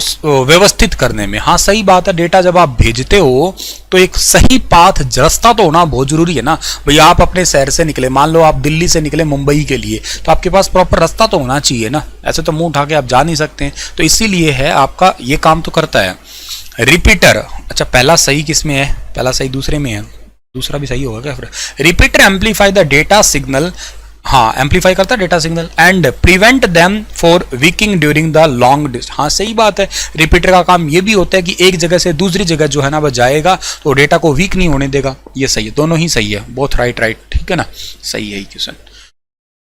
व्यवस्थित करने में। हाँ सही बात है, डेटा जब आप भेजते हो तो एक सही पाथ, रास्ता तो होना बहुत जरूरी है ना। भैया आप अपने शहर से निकले, मान लो आप दिल्ली से निकले मुंबई के लिए, तो आपके पास प्रॉपर रास्ता तो होना चाहिए ना, ऐसे तो मुंह उठा के आप जा नहीं सकते हैं। तो इसीलिए है आपका ये काम तो करता है। रिपीटर, अच्छा पहला सही किस में है? पहला सही दूसरे में है, दूसरा भी सही होगा क्या फिर? Repeater amplify the data signal, हाँ एम्पलीफाई करता है data signal, and prevent them for weaking during the long distance. हाँ सही बात है, रिपीटर का काम ये भी होता है कि एक जगह से दूसरी जगह जो है ना वह जाएगा तो डेटा को वीक नहीं होने देगा। ये सही है, दोनों ही सही है, बोथ राइट, ठीक है ना, सही है ये क्वेश्चन।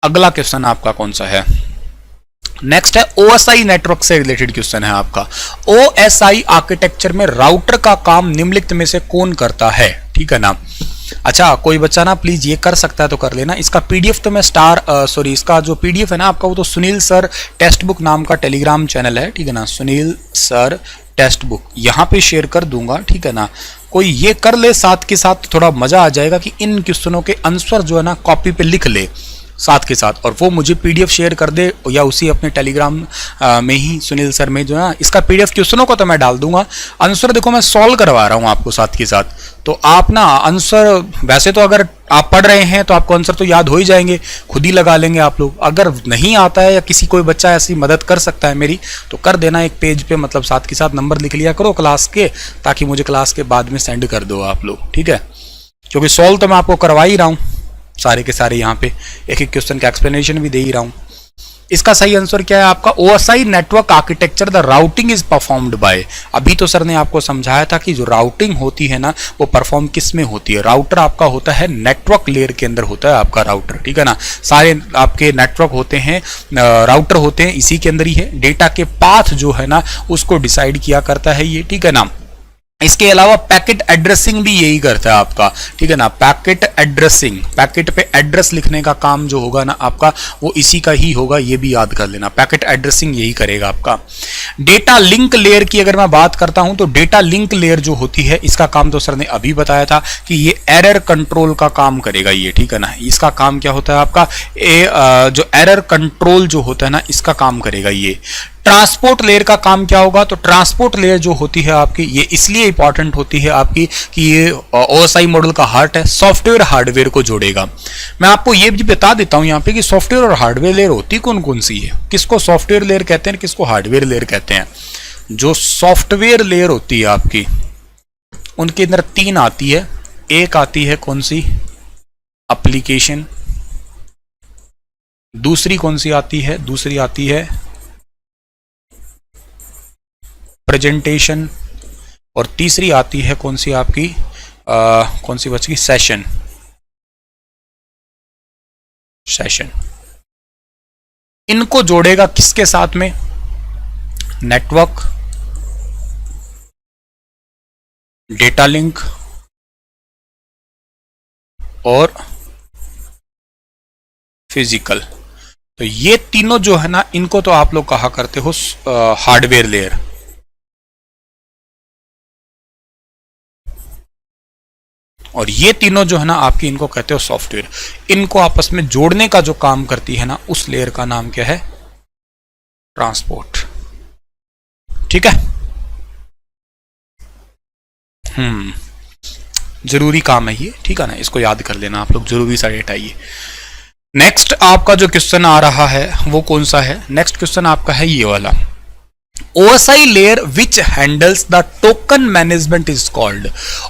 अगला क्वेश्चन आपका कौन सा है? नेक्स्ट है ओएसआई नेटवर्क से रिलेटेड क्वेश्चन है आपका। ओएसआई आर्किटेक्चर में राउटर का काम निम्नलिखित में से कौन करता है, ठीक है ना। अच्छा कोई बच्चा ना प्लीज ये कर सकता है तो कर लेना। इसका पीडीएफ तो मैं इसका जो पीडीएफ है ना आपका, वो तो सुनील सर टेक्स्ट बुक नाम का टेलीग्राम चैनल है, ठीक है ना, सुनील सर टेक्स्ट बुक, यहाँ पे शेयर कर दूंगा, ठीक है ना। कोई ये कर ले साथ के साथ, थोड़ा मजा आ जाएगा कि इन क्वेश्चनों के आंसर जो है ना कॉपी पे लिख ले साथ के साथ, और वो मुझे पीडीएफ शेयर कर दे, या उसी अपने टेलीग्राम में ही सुनील सर में जो है ना, इसका पीडीएफ क्वेश्चनों को तो मैं डाल दूंगा, आंसर देखो मैं सॉल्व करवा रहा हूँ आपको साथ के साथ। तो आप ना आंसर, वैसे तो अगर आप पढ़ रहे हैं तो आपको आंसर तो याद हो ही जाएंगे, खुद ही लगा लेंगे आप लोग। अगर नहीं आता है या किसी कोई बच्चा ऐसी मदद कर सकता है मेरी, तो कर देना एक पेज पे, मतलब साथ के साथ नंबर लिख लिया करो क्लास के, ताकि मुझे क्लास के बाद में सेंड कर दो आप लोग, ठीक है। क्योंकि सॉल्व तो मैं आपको करवा ही रहा हूँ सारे के सारे, यहाँ पे एक एक क्वेश्चन का एक्सप्लेनेशन भी दे ही रहा हूं। इसका सही आंसर क्या है आपका? OSI network architecture the routing is performed by. अभी तो सर ने आपको समझाया था कि जो राउटिंग होती है ना वो परफॉर्म किस में होती है। राउटर आपका होता है नेटवर्क लेयर के अंदर होता है आपका राउटर, ठीक है ना। सारे आपके नेटवर्क होते हैं, राउटर होते हैं इसी के अंदर ही है। डेटा के पाथ जो है ना उसको डिसाइड किया करता है ये, ठीक है ना। इसके अलावा पैकेट एड्रेसिंग भी यही करता है आपका, ठीक है ना। पैकेट एड्रेसिंग, पैकेट पे एड्रेस लिखने का काम जो होगा ना आपका वो इसी का ही होगा, ये भी याद कर लेना। पैकेट एड्रेसिंग यही करेगा आपका। डेटा लिंक लेयर की अगर मैं बात करता हूं तो डेटा लिंक लेयर जो होती है इसका काम तो सर ने अभी बताया था कि ये एरर कंट्रोल का काम करेगा ये, ठीक है ना। इसका काम क्या होता है आपका, जो एरर कंट्रोल जो होता है ना इसका काम करेगा ये। ट्रांसपोर्ट लेयर का काम क्या होगा, तो ट्रांसपोर्ट लेयर जो होती है आपकी ये इसलिए इंपॉर्टेंट होती है आपकी कि ये ओएसआई मॉडल का हार्ट है, सॉफ्टवेयर हार्डवेयर को जोड़ेगा। मैं आपको ये भी बता देता हूं यहाँ पे कि सॉफ्टवेयर और हार्डवेयर लेयर होती कौन कौन सी है, किसको सॉफ्टवेयर लेयर कहते हैं, किसको हार्डवेयर लेयर कहते हैं। जो सॉफ्टवेयर लेयर होती है आपकी उनके अंदर 3 आती है। एक आती है कौन सी, एप्लीकेशन। दूसरी कौन सी आती है, दूसरी आती है प्रेजेंटेशन, और तीसरी आती है कौन सी आपकी, कौन सी बच गई, सेशन। सेशन इनको जोड़ेगा किसके साथ में, नेटवर्क, डेटा लिंक और फिजिकल। तो ये तीनों जो है ना, इनको तो आप लोग कहा करते हो हार्डवेयर लेयर। और ये तीनों जो है ना आपकी, इनको कहते हो सॉफ्टवेयर। इनको आपस में जोड़ने का जो काम करती है ना, उस लेयर का नाम क्या है? ट्रांसपोर्ट। ठीक है। जरूरी काम है ये, ठीक है ना, इसको याद कर लेना आप लोग, जरूरी सा डेटा ये। नेक्स्ट आपका जो क्वेश्चन आ रहा है वो कौन सा है? नेक्स्ट क्वेश्चन आपका है ये वाला, OSI layer which handles the token management is called.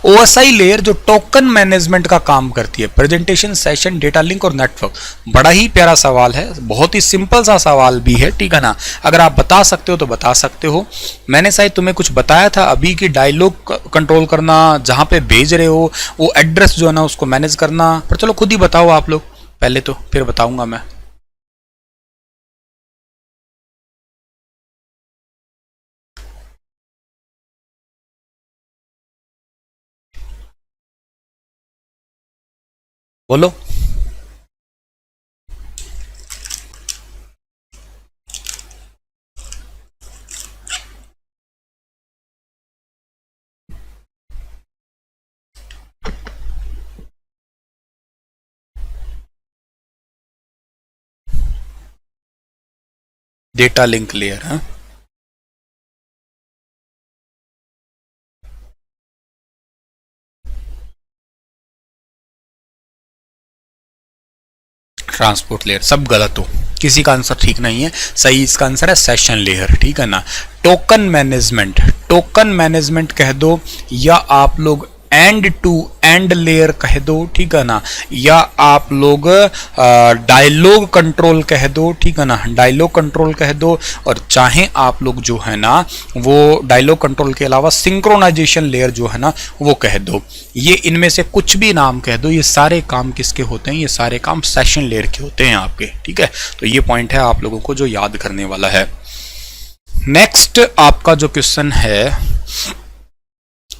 OSI layer जो टोकन मैनेजमेंट का काम करती है, प्रेजेंटेशन, सेशन, डेटा लिंक और नेटवर्क। बड़ा ही प्यारा सवाल है, बहुत ही सिंपल सा सवाल भी है, ठीक है ना। अगर आप बता सकते हो तो बता सकते हो। मैंने शायद तुम्हें कुछ बताया था अभी कि डायलॉग कंट्रोल करना, जहां पे भेज रहे हो वो एड्रेस जो है ना उसको मैनेज करना। पर चलो खुद ही बताओ आप लोग पहले, तो फिर बताऊंगा मैं। बोलो। डेटा लिंक लेयर है। Transport layer. सब गलत हो, किसी का आंसर ठीक नहीं है। सही इसका आंसर है सेशन लेयर, ठीक है ना। टोकन मैनेजमेंट, टोकन मैनेजमेंट कह दो, या आप लोग एंड टू एंड लेयर कह दो, ठीक है ना, या आप लोग डायलॉग कंट्रोल कह दो, ठीक है ना, डायलॉग कंट्रोल कह दो। और चाहे आप लोग जो है ना वो डायलॉग कंट्रोल के अलावा सिंक्रोनाइजेशन लेयर जो है ना वो कह दो। ये इनमें से कुछ भी नाम कह दो, ये सारे काम किसके होते हैं? ये सारे काम सेशन लेयर के होते हैं आपके, ठीक है। तो ये पॉइंट है आप लोगों को जो याद करने वाला है। नेक्स्ट आपका जो क्वेश्चन है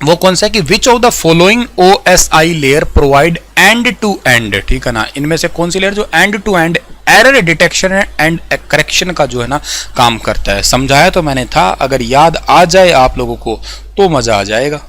वो कौन सा है कि which of the following OSI layer provide end to end, ठीक है ना। इनमें से कौन सी लेयर जो end to end error detection and correction का जो है ना काम करता है? समझाया तो मैंने था, अगर याद आ जाए आप लोगों को तो मजा आ जाएगा।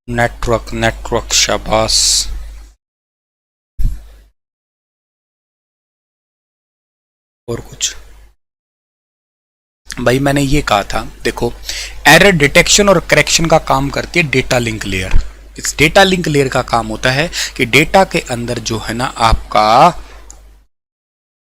नेटवर्क, नेटवर्क, शाबाश। और कुछ भाई, मैंने ये कहा था, देखो एरर डिटेक्शन और करेक्शन का काम करती है डेटा लिंक लेयर। इस डेटा लिंक लेयर का काम होता है कि डेटा के अंदर जो है ना आपका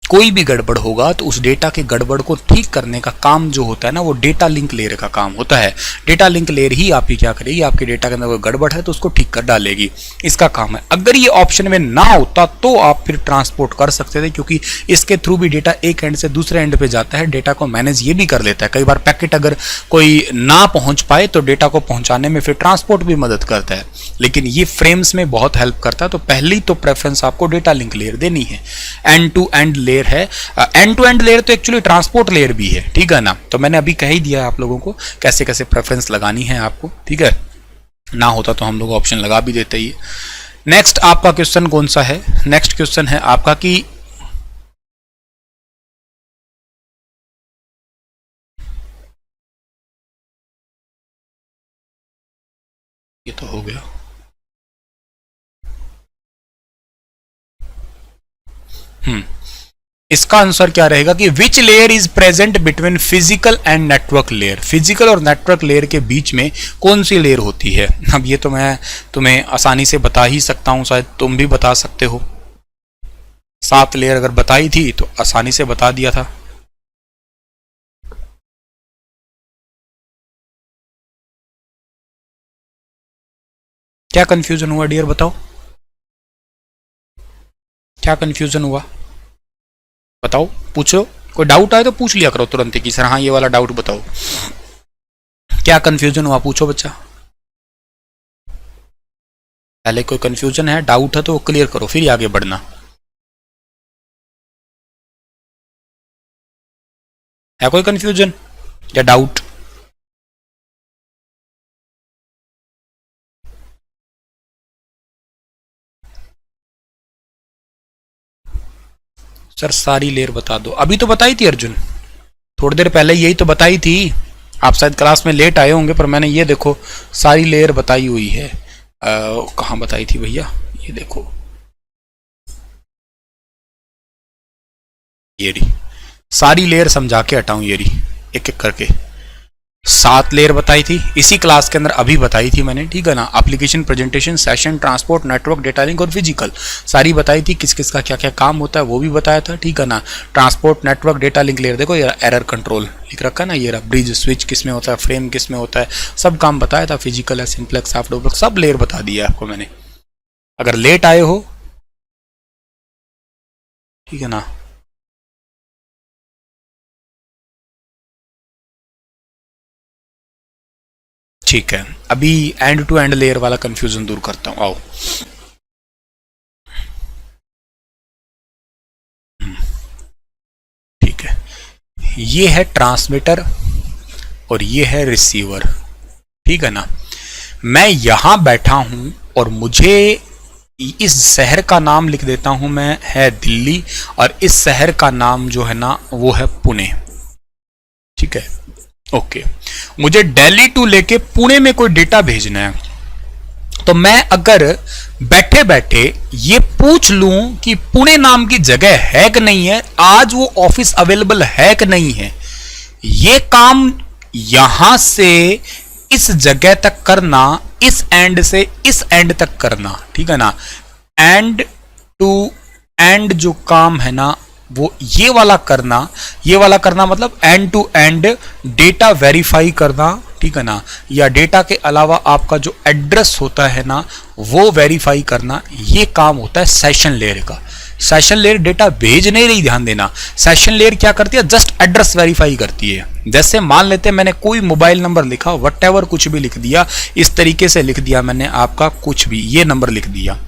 कोई भी गड़बड़ होगा तो उस डेटा के गड़बड़ को ठीक करने का काम जो होता है ना वो डेटा लिंक लेयर का काम होता है। डेटा लिंक लेयर ही आपकी क्या करेगी, आपके डेटा के अंदर कोई गड़बड़ है तो उसको ठीक कर डालेगी, इसका काम है। अगर ये ऑप्शन में ना होता तो आप फिर ट्रांसपोर्ट कर सकते थे, क्योंकि इसके थ्रू भी डेटा एक एंड से दूसरे एंड पे जाता है, डेटा को मैनेज ये भी कर लेता है। कई बार पैकेट अगर कोई ना पहुंच पाए तो डेटा को पहुंचाने में फिर ट्रांसपोर्ट भी मदद करता है, लेकिन ये फ्रेम्स में बहुत हेल्प करता है। तो पहली तो प्रेफरेंस आपको डेटा लिंक लेयर देनी है। एंड टू एंड लेयर है, एंड टू एंड लेयर तो एक्चुअली ट्रांसपोर्ट लेयर भी है, ठीक है ना। तो मैंने अभी कह ही दिया आप लोगों को कैसे कैसे प्रेफरेंस लगानी है आपको, ठीक है ना। होता तो हम लोग ऑप्शन लगा भी देते ही। नेक्स्ट आपका क्वेश्चन कौन सा है? नेक्स्ट क्वेश्चन है आपका कि ये तो हो गया। इसका आंसर क्या रहेगा कि which layer is present between physical and network layer. Physical और नेटवर्क लेयर के बीच में कौन सी लेयर होती है? अब ये तो मैं तुम्हें आसानी से बता ही सकता हूं, शायद तुम भी बता सकते हो। 7 लेयर अगर बताई थी तो आसानी से बता दिया था। क्या कंफ्यूजन हुआ डियर, बताओ क्या कंफ्यूजन हुआ? बताओ, पूछो, कोई डाउट आए तो पूछ लिया करो तुरंत ही कि सर हाँ ये वाला डाउट बताओ, क्या कंफ्यूजन हुआ, पूछो बच्चा। पहले कोई कंफ्यूजन है, डाउट है तो वो क्लियर करो, फिर आगे बढ़ना। है कोई कंफ्यूजन या डाउट? सर सारी लेयर बता दो, अभी तो बताई थी अर्जुन, थोड़ी देर पहले यही तो बताई थी। आप शायद क्लास में लेट आए होंगे, पर मैंने ये देखो सारी लेयर बताई हुई है। कहाँ बताई थी भैया, ये देखो, ये रही सारी लेयर समझा के हटाऊं, ये रही एक एक करके 7 लेयर बताई थी इसी क्लास के अंदर, अभी बताई थी मैंने, ठीक है ना। Application, presentation, session, transport, network, data link और फिजिकल, सारी बताई थी, किस किस का क्या क्या काम होता है वो भी बताया था, ठीक है ना। Transport, network, data link layer, देखो ये एरर कंट्रोल लिख रखा है ना, ये ब्रिज स्विच किस में होता है, फ्रेम किस में होता है, सब काम बताया था। फिजिकल है, simplex, soft duplex, sub layer बता दिया आपको मैंने। अगर लेट आए हो, ठीक है ना, ठीक है। अभी एंड टू एंड लेयर वाला कंफ्यूजन दूर करता हूं, आओ। ठीक है, ये है ट्रांसमीटर और ये है रिसीवर, ठीक है ना। मैं यहां बैठा हूं और मुझे इस शहर का नाम लिख देता हूं मैं, है दिल्ली, और इस शहर का नाम जो है ना वो है पुणे, ठीक है। ओके, मुझे दिल्ली टू लेके पुणे में कोई डेटा भेजना है, तो मैं अगर बैठे बैठे ये पूछ लूं कि पुणे नाम की जगह है कि नहीं है, आज वो ऑफिस अवेलेबल है कि नहीं है, ये काम यहां से इस जगह तक करना, इस एंड से इस एंड तक करना, ठीक है ना। एंड टू एंड जो काम है ना वो ये वाला करना, ये वाला करना मतलब end to end data verify करना, ठीक है ना। या डेटा के अलावा आपका जो एड्रेस होता है ना वो वेरीफाई करना, ये काम होता है सेशन लेयर का। सेशन लेयर डेटा भेज नहीं रही, ध्यान देना। सेशन लेयर क्या करती है, जस्ट एड्रेस वेरीफाई करती है। जैसे मान लेते हैं मैंने कोई मोबाइल नंबर लिखा, वट कुछ भी लिख दिया, इस तरीके से लिख दिया मैंने आपका कुछ भी, ये नंबर लिख दिया,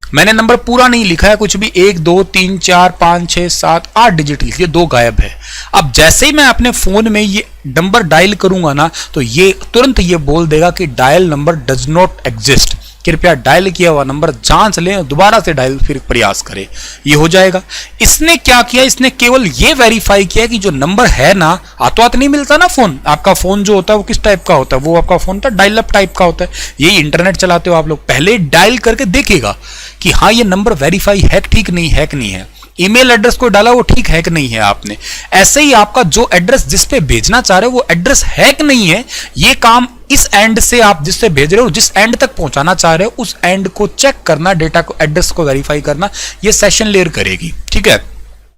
मैंने नंबर पूरा नहीं लिखा है कुछ भी, 1 2 3 4 5 6 7 8 डिजिट लिख दिए, 2 गायब है। अब जैसे ही मैं अपने फोन में ये नंबर डायल करूंगा ना तो ये तुरंत ये बोल देगा कि dial number does not exist, कृपया डायल किया हुआ नंबर जांच लें, दोबारा से डायल फिर प्रयास करें, ये हो जाएगा। इसने क्या किया, इसने केवल ये वेरीफाई किया कि जो नंबर है ना, हाथों हाथ नहीं मिलता ना फोन, आपका फोन जो होता है वो किस टाइप का होता है, वो आपका फोन था डायल अप टाइप का होता है। यही इंटरनेट चलाते हो आप लोग, पहले डायल करके देखेगा कि हाँ ये नंबर वेरीफाई है, ठीक नहीं है कि नहीं है, ईमेल एड्रेस को डाला वो ठीक है कि नहीं है आपने, ऐसे ही आपका जो एड्रेस जिस पे भेजना चाह रहे हो वो एड्रेस है कि नहीं है, ये काम इस एंड से आप जिससे भेज रहे हो, जिस एंड तक पहुंचाना चाह रहे हो उस एंड को चेक करना, डेटा को, एड्रेस को वेरीफाई करना, ये सेशन लेयर करेगी, ठीक है।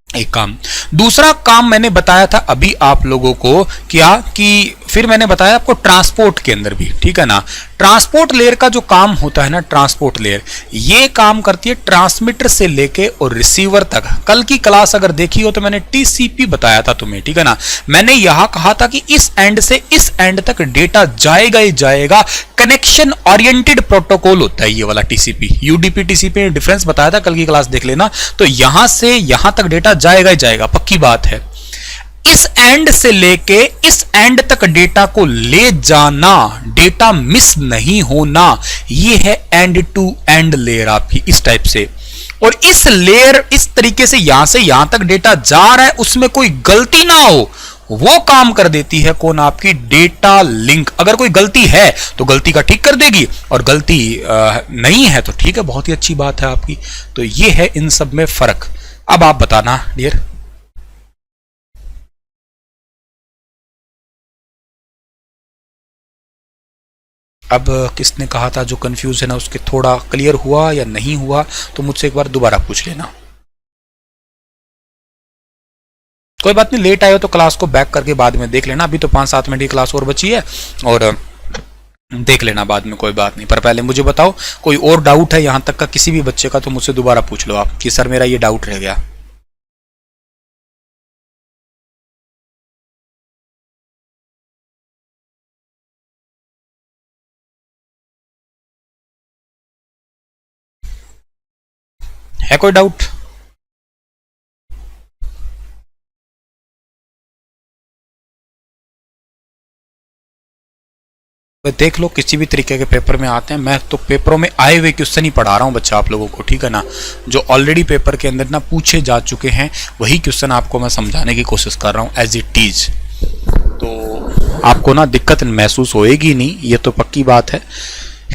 एक काम, दूसरा काम मैंने बताया था अभी आप लोगों को क्या, कि फिर मैंने बताया आपको ट्रांसपोर्ट के अंदर भी, ठीक है ना। ट्रांसपोर्ट लेयर का जो काम होता है ना, ट्रांसपोर्ट लेयर ये काम करती है ट्रांसमीटर से लेके और रिसीवर तक। कल की क्लास अगर देखी हो तो मैंने टीसीपी बताया था तुम्हें, ठीक है ना। मैंने यहां कहा था कि इस एंड से इस एंड तक डेटा जाएगा ही जाएगा, कनेक्शन ओरिएंटेड प्रोटोकॉल होता है ये वाला टीसीपी। यूडीपी टीसीपी में डिफरेंस बताया था, कल की क्लास देख लेना। तो यहां से यहां तक डेटा जाएगा ही जाएगा, पक्की बात है। इस एंड से लेके इस एंड तक डेटा को ले जाना, डेटा मिस नहीं होना, ये है एंड टू एंड लेयर आपकी, इस टाइप से। और इस लेयर इस तरीके से यहां से यहां तक डेटा जा रहा है, उसमें कोई गलती ना हो, वो काम कर देती है कौन, आपकी डेटा लिंक। अगर कोई गलती है तो गलती का ठीक कर देगी, और गलती नहीं है तो ठीक है, बहुत ही अच्छी बात है आपकी। तो ये है इन सब में फर्क। अब आप बताना डियर। अब किसने कहा था जो कंफ्यूजन है उसके थोड़ा क्लियर हुआ या नहीं हुआ, तो मुझसे एक बार दोबारा पूछ लेना। कोई बात नहीं, लेट आए हो तो क्लास को बैक करके बाद में देख लेना, अभी तो 5-7 मिनट की क्लास और बची है, और देख लेना बाद में, कोई बात नहीं। पर पहले मुझे बताओ कोई और डाउट है यहां तक का किसी भी बच्चे का, तो मुझसे दोबारा पूछ लो आप कि सर मेरा ये डाउट रह गया। है कोई डाउट? देख लो, किसी भी तरीके के पेपर में आते हैं, मैं तो पेपरों में आए हुए क्वेश्चन ही पढ़ा रहा हूँ बच्चा आप लोगों को, ठीक है ना। जो ऑलरेडी पेपर के अंदर ना पूछे जा चुके हैं वही क्वेश्चन आपको मैं समझाने की कोशिश कर रहा हूँ एज इट इज। तो आपको ना दिक्कत महसूस होएगी नहीं, ये तो पक्की बात है।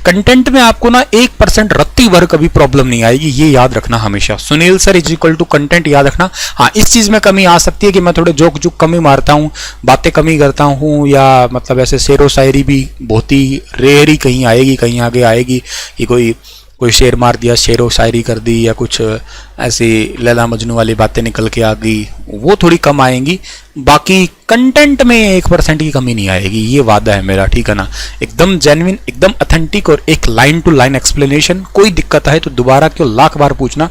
कंटेंट में आपको ना 1% रत्ती भर कभी प्रॉब्लम नहीं आएगी, ये याद रखना हमेशा। Sunil sir is equal to content याद रखना। हाँ, इस चीज में कमी आ सकती है कि मैं थोड़े जोक जुक कमी मारता हूँ, बातें कमी करता हूँ, या मतलब ऐसे शेरो शायरी भी बहुत ही रेयर ही कहीं आएगी, कहीं आगे आएगी कि कोई शेर मार दिया, शेरो शायरी कर दी, या कुछ ऐसी लैला मजनू वाली बातें निकल के आ गई, वो थोड़ी कम आएंगी। बाकी कंटेंट में 1% की कमी नहीं आएगी, ये वादा है मेरा, ठीक है ना। एकदम जेन्युइन, एकदम ऑथेंटिक और एक लाइन टू लाइन एक्सप्लेनेशन। कोई दिक्कत है तो दोबारा क्यों लाख बार पूछना,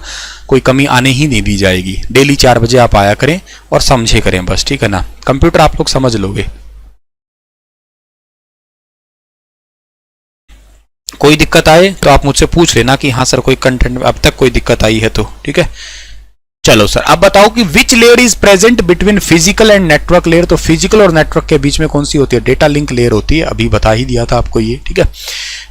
कोई कमी आने ही नहीं दी जाएगी। डेली 4 बजे आप आया करें और समझे करें बस, ठीक है ना। कंप्यूटर आप लोग समझ लोगे। कोई दिक्कत आए तो आप मुझसे पूछ लेना कि हाँ सर कोई कंटेंट में अब तक कोई दिक्कत आई है तो, ठीक है। चलो सर, अब बताओ कि which layer is present between physical and network layer. तो फिजिकल और नेटवर्क के बीच में कौन सी होती है? डेटा लिंक लेयर होती है, अभी बता ही दिया था आपको ये, ठीक है।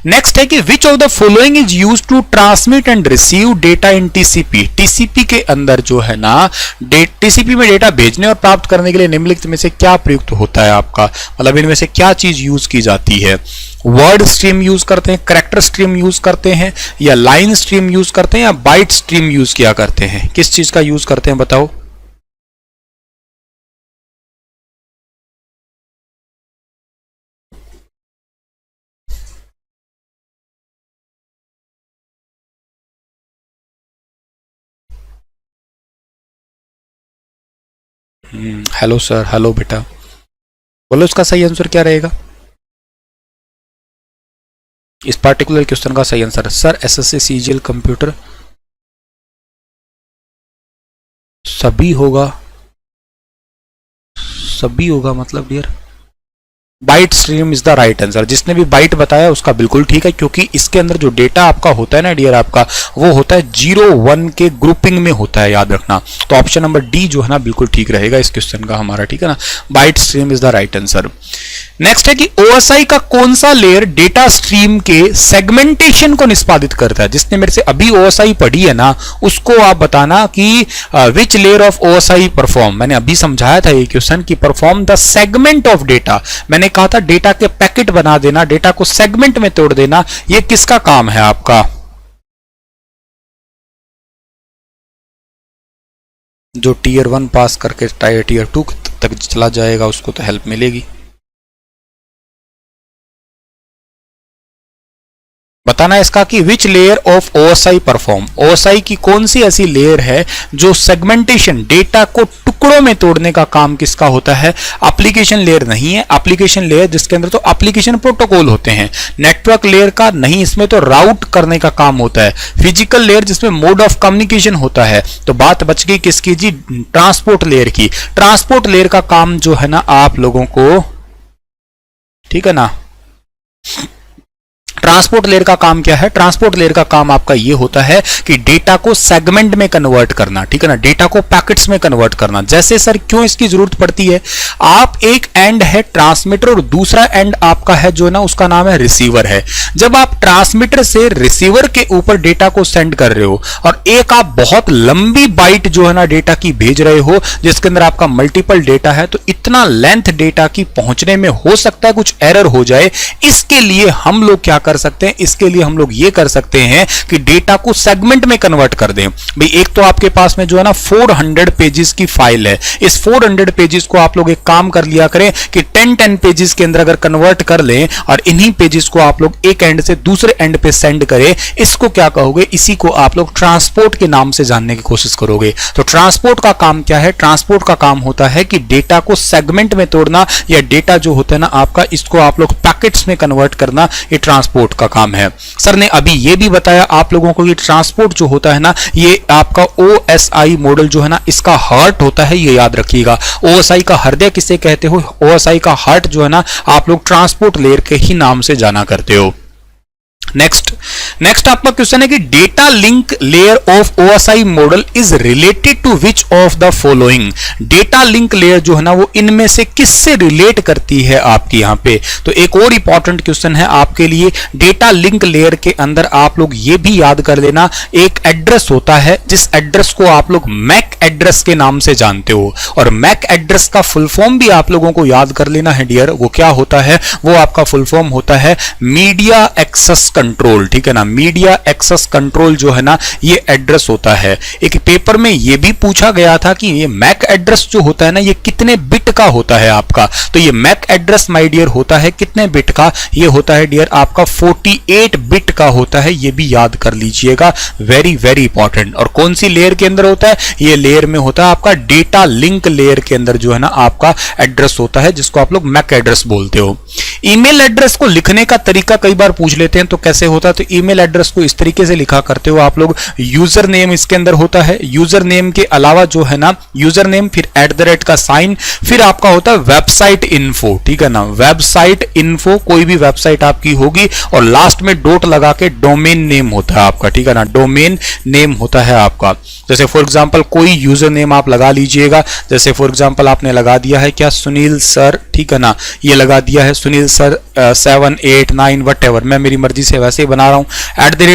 नेक्स्ट है कि which of the following is use to transmit and receive data in TCP. TCP के अंदर जो है ना, टीसीपी में डेटा भेजने और प्राप्त करने के लिए निम्नलिखित में से क्या प्रयुक्त होता है आपका, मतलब इनमें से क्या चीज यूज की जाती है? वर्ड स्ट्रीम यूज करते हैं, कैरेक्टर स्ट्रीम यूज करते हैं, या लाइन स्ट्रीम यूज करते हैं, या बाइट स्ट्रीम यूज किया करते हैं? किस चीज का यूज करते हैं बताओ? हेलो सर, हेलो बेटा, बोलो इसका सही आंसर क्या रहेगा इस पार्टिकुलर क्वेश्चन का? सही answer sir SSC CGL computer सभी होगा, सभी होगा मतलब dear byte stream is the right answer. जिसने भी बाइट बताया उसका बिल्कुल ठीक है, क्योंकि इसके अंदर जो डेटा आपका होता है ना डियर, आपका वो होता है 0-1 के ग्रुपिंग में होता है, याद रखना। तो ऑप्शन नंबर डी जो है ना बिल्कुल ठीक रहेगा इस क्वेश्चन का हमारा, ठीक है ना। Bite stream is the right answer. Next है कि ओएसआई का कौन सा लेयर डेटा स्ट्रीम के सेगमेंटेशन को निष्पादित करता है? जिसने मेरे से अभी ओएसआई पढ़ी है ना, उसको आप बताना कि which layer of OSI perform. मैंने अभी समझाया था ये क्वेश्चन कि perform the segment of data. मैंने कहा था डेटा के पैकेट बना देना, डेटा को सेगमेंट में तोड़ देना, ये किसका काम है आपका? जो टीयर 1 पास करके टीयर 2 तक चला जाएगा उसको तो हेल्प मिलेगी। बताना इसका कि which layer of OSI perform. OSI की कौन सी ऐसी लेयर है जो सेगमेंटेशन, डेटा को टुकड़ों में तोड़ने का काम किसका होता है? एप्लीकेशन लेयर नहीं है। एप्लीकेशन लेयर जिसके अंदर तो एप्लीकेशन प्रोटोकॉल होते हैं। नेटवर्क लेयर का नहीं, इसमें तो राउट करने का काम होता है। फिजिकल लेयर जिसमें मोड ऑफ कम्युनिकेशन होता है। तो बात बच गई किसकी जी? ट्रांसपोर्ट लेयर की। ट्रांसपोर्ट लेयर का काम जो है ना आप लोगों को, ठीक है ना, ट्रांसपोर्ट लेयर का काम क्या है? ट्रांसपोर्ट लेयर का काम आपका ये होता है कि डेटा को सेगमेंट में कन्वर्ट करना, ठीक है ना, डेटा को पैकेट्स में कन्वर्ट करना। जैसे सर क्यों इसकी जरूरत पड़ती है? आप एक एंड है ट्रांसमीटर और दूसरा एंड आपका है जो ना उसका नाम है रिसीवर है। जब आप ट्रांसमीटर से रिसीवर के ऊपर डेटा को सेंड कर रहे हो और एक आप बहुत लंबी बाइट जो है ना डेटा की भेज रहे हो जिसके अंदर आपका मल्टीपल डेटा है, तो इतना लेंथ डेटा की पहुंचने में हो सकता है कुछ एरर हो जाए। इसके लिए हम लोग क्या कर सकते हैं? इसके लिए हम लोग ये कर सकते हैं कि डेटा को सेगमेंट में कन्वर्ट कर दें। भाई एक तो आपके पास में जो है ना 400 पेजेस की फाइल है। इस 400 पेजेस को आप लोग एक काम कर लिया करें कि 10 पेजेस के अंदर अगर कन्वर्ट कर लें और इन्हीं पेजेस को आप लोग एक एंड से दूसरे एंड पे सेंड करें, इसको क्या कहोगे? इसी को आप लोग ट्रांसपोर्ट के नाम से जानने की कोशिश करोगे। तो ट्रांसपोर्ट का काम क्या है? ट्रांसपोर्ट का काम होता है कि डेटा को सेगमेंट में तोड़ना, या डेटा जो होता है ना आपका, इसको आप लोग पैकेट्स में कन्वर्ट करना, ये ट्रांसपोर्ट का काम है। सर ने अभी ये भी बताया आप लोगों को कि ट्रांसपोर्ट जो होता है ना, ये आपका ओएसआई मॉडल जो है ना इसका हार्ट होता है, ये याद रखिएगा। ओएसआई का हृदय किसे कहते हो? ओएसआई का हार्ट जो है ना आप लोग ट्रांसपोर्ट लेयर के ही नाम से जाना करते हो। नेक्स्ट आपका क्वेश्चन है कि data link layer of OSI model is related to which of the following. Data link layer जो है ना वो इनमें से किससे रिलेट करती है आपकी यहां पे। तो एक और इंपॉर्टेंट क्वेश्चन है आपके लिए, डेटा लिंक लेयर के अंदर आप लोग ये भी याद कर लेना, एक एड्रेस होता है जिस एड्रेस को आप लोग मैक एड्रेस के नाम से जानते हो, और मैक एड्रेस का फुल फॉर्म भी आप लोगों को याद कर लेना है डियर। वो क्या होता है, वो आपका फुल फॉर्म होता है मीडिया एक्सेस कंट्रोल, ठीक है ना। मीडिया एक्सेस कंट्रोल जो है ना ये एड्रेस होता है। एक पेपर में ये भी पूछा गया था कि ये मैक एड्रेस जो होता है ना ये कितने बिट का होता है आपका। तो ये मैक एड्रेस माय डियर होता है कितने बिट का, ये होता है डियर आपका 48 बिट का होता है, ये भी याद कर लीजिएगा, वेरी वेरी इंपॉर्टेंट। और कौन सी लेयर के अंदर होता है, ये लेयर में होता है आपका डेटा लिंक लेयर के अंदर जो है ना आपका एड्रेस होता है जिसको आप लोग मैक एड्रेस बोलते हो। ईमेल एड्रेस को लिखने का तरीका कई बार पूछ लेते हैं, तो कैसे होता है, तो ईमेल एड्रेस को इस तरीके से लिखा करते हो आप लोग, यूजर नेम इसके अंदर होता है, यूजर नेम के अलावा जो है ना यूजर नेम, फिर @ का साइन, फिर आपका होता है वेबसाइट इन्फो, ठीक है ना, वेबसाइट इन्फो कोई भी वेबसाइट आपकी होगी, और लास्ट में डॉट लगा के डोमेन नेम होता है आपका, ठीक है ना, डोमेन नेम होता है आपका। जैसे फॉर एग्जांपल कोई यूजर नेम आप लगा लीजिएगा, जैसे फॉर एग्जांपल आपने लगा दिया है क्या, सुनील सर, ठीक है ना, ये लगा दिया है सुनील सर 7 8 9 वटेवर, मैं मेरी मर्जी से वैसे ही बना रहा हूं,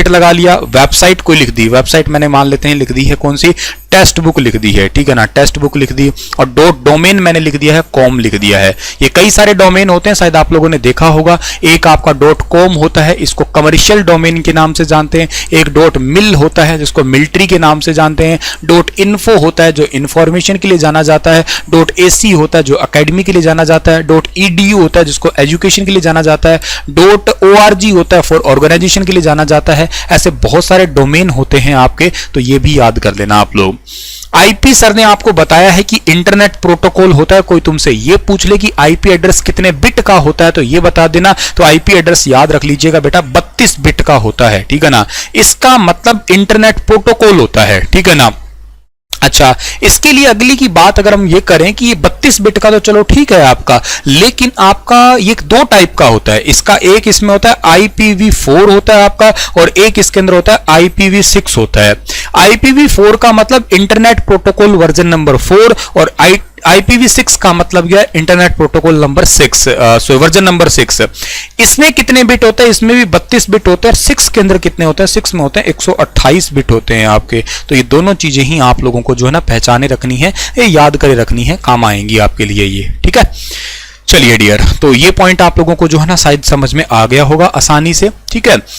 @ लगा लिया, वेबसाइट को लिख दी, वेबसाइट मैंने मान लेते हैं लिख दी है कौन सी, टेक्स्ट बुक लिख दी है, ठीक है ना, टेक्स्ट बुक लिख दी, और डोमेन मैंने लिख दिया है कॉम लिख दिया है। ये कई सारे डोमेन होते हैं, शायद आप लोगों ने देखा होगा, एक आपका .com होता है, इसको कमर्शियल डोमेन के नाम से जानते हैं, एक .mil होता है जिसको मिलिट्री के नाम से जानते हैं, .info होता है जो इंफॉर्मेशन के लिए जाना जाता है, .ac होता है जो एकेडमी के लिए जाना जाता है, .edu होता है जिसको एजुकेशन के लिए जाना जाता है, .org होता है फॉर ऑर्गेनाइजेशन के लिए जाना जाता है। ऐसे बहुत सारे डोमेन होते हैं आपके, तो ये भी याद कर लेना आप लोग। आईपी सर ने आपको बताया है कि इंटरनेट प्रोटोकॉल होता है, कोई तुमसे ये पूछ ले कि आईपी एड्रेस कितने बिट का होता है तो ये बता देना, तो आईपी एड्रेस याद रख लीजिएगा बेटा 32 बिट का होता है, ठीक है ना, इसका मतलब इंटरनेट प्रोटोकॉल होता है, ठीक है ना। अच्छा, इसके लिए अगली की बात अगर हम ये करें कि ये 32 बिट का तो चलो ठीक है आपका, लेकिन आपका ये दो टाइप का होता है, इसका एक इसमें होता है IPv4 होता है आपका, और एक इसके अंदर होता है IPv6 होता है। IPv4 का मतलब इंटरनेट प्रोटोकॉल वर्जन नंबर 4, और IPv6 का मतलब क्या है, internet protocol number 6, version number 6। इसमें कितने बिट होते हैं, इसमें भी 32 बिट होते हैं, और 6 के अंदर कितने होते हैं, 6 में होते हैं 128 बिट होते हैं आपके। तो ये दोनों चीजें ही आप लोगों को जो है ना पहचाने रखनी है, ये याद करे रखनी है, काम आएंगी आपके लिए ये, ठीक है। चलिए डियर, तो ये पॉइंट आप लोगों को जो है ना शायद समझ में आ गया होगा आसानी से, ठीक है।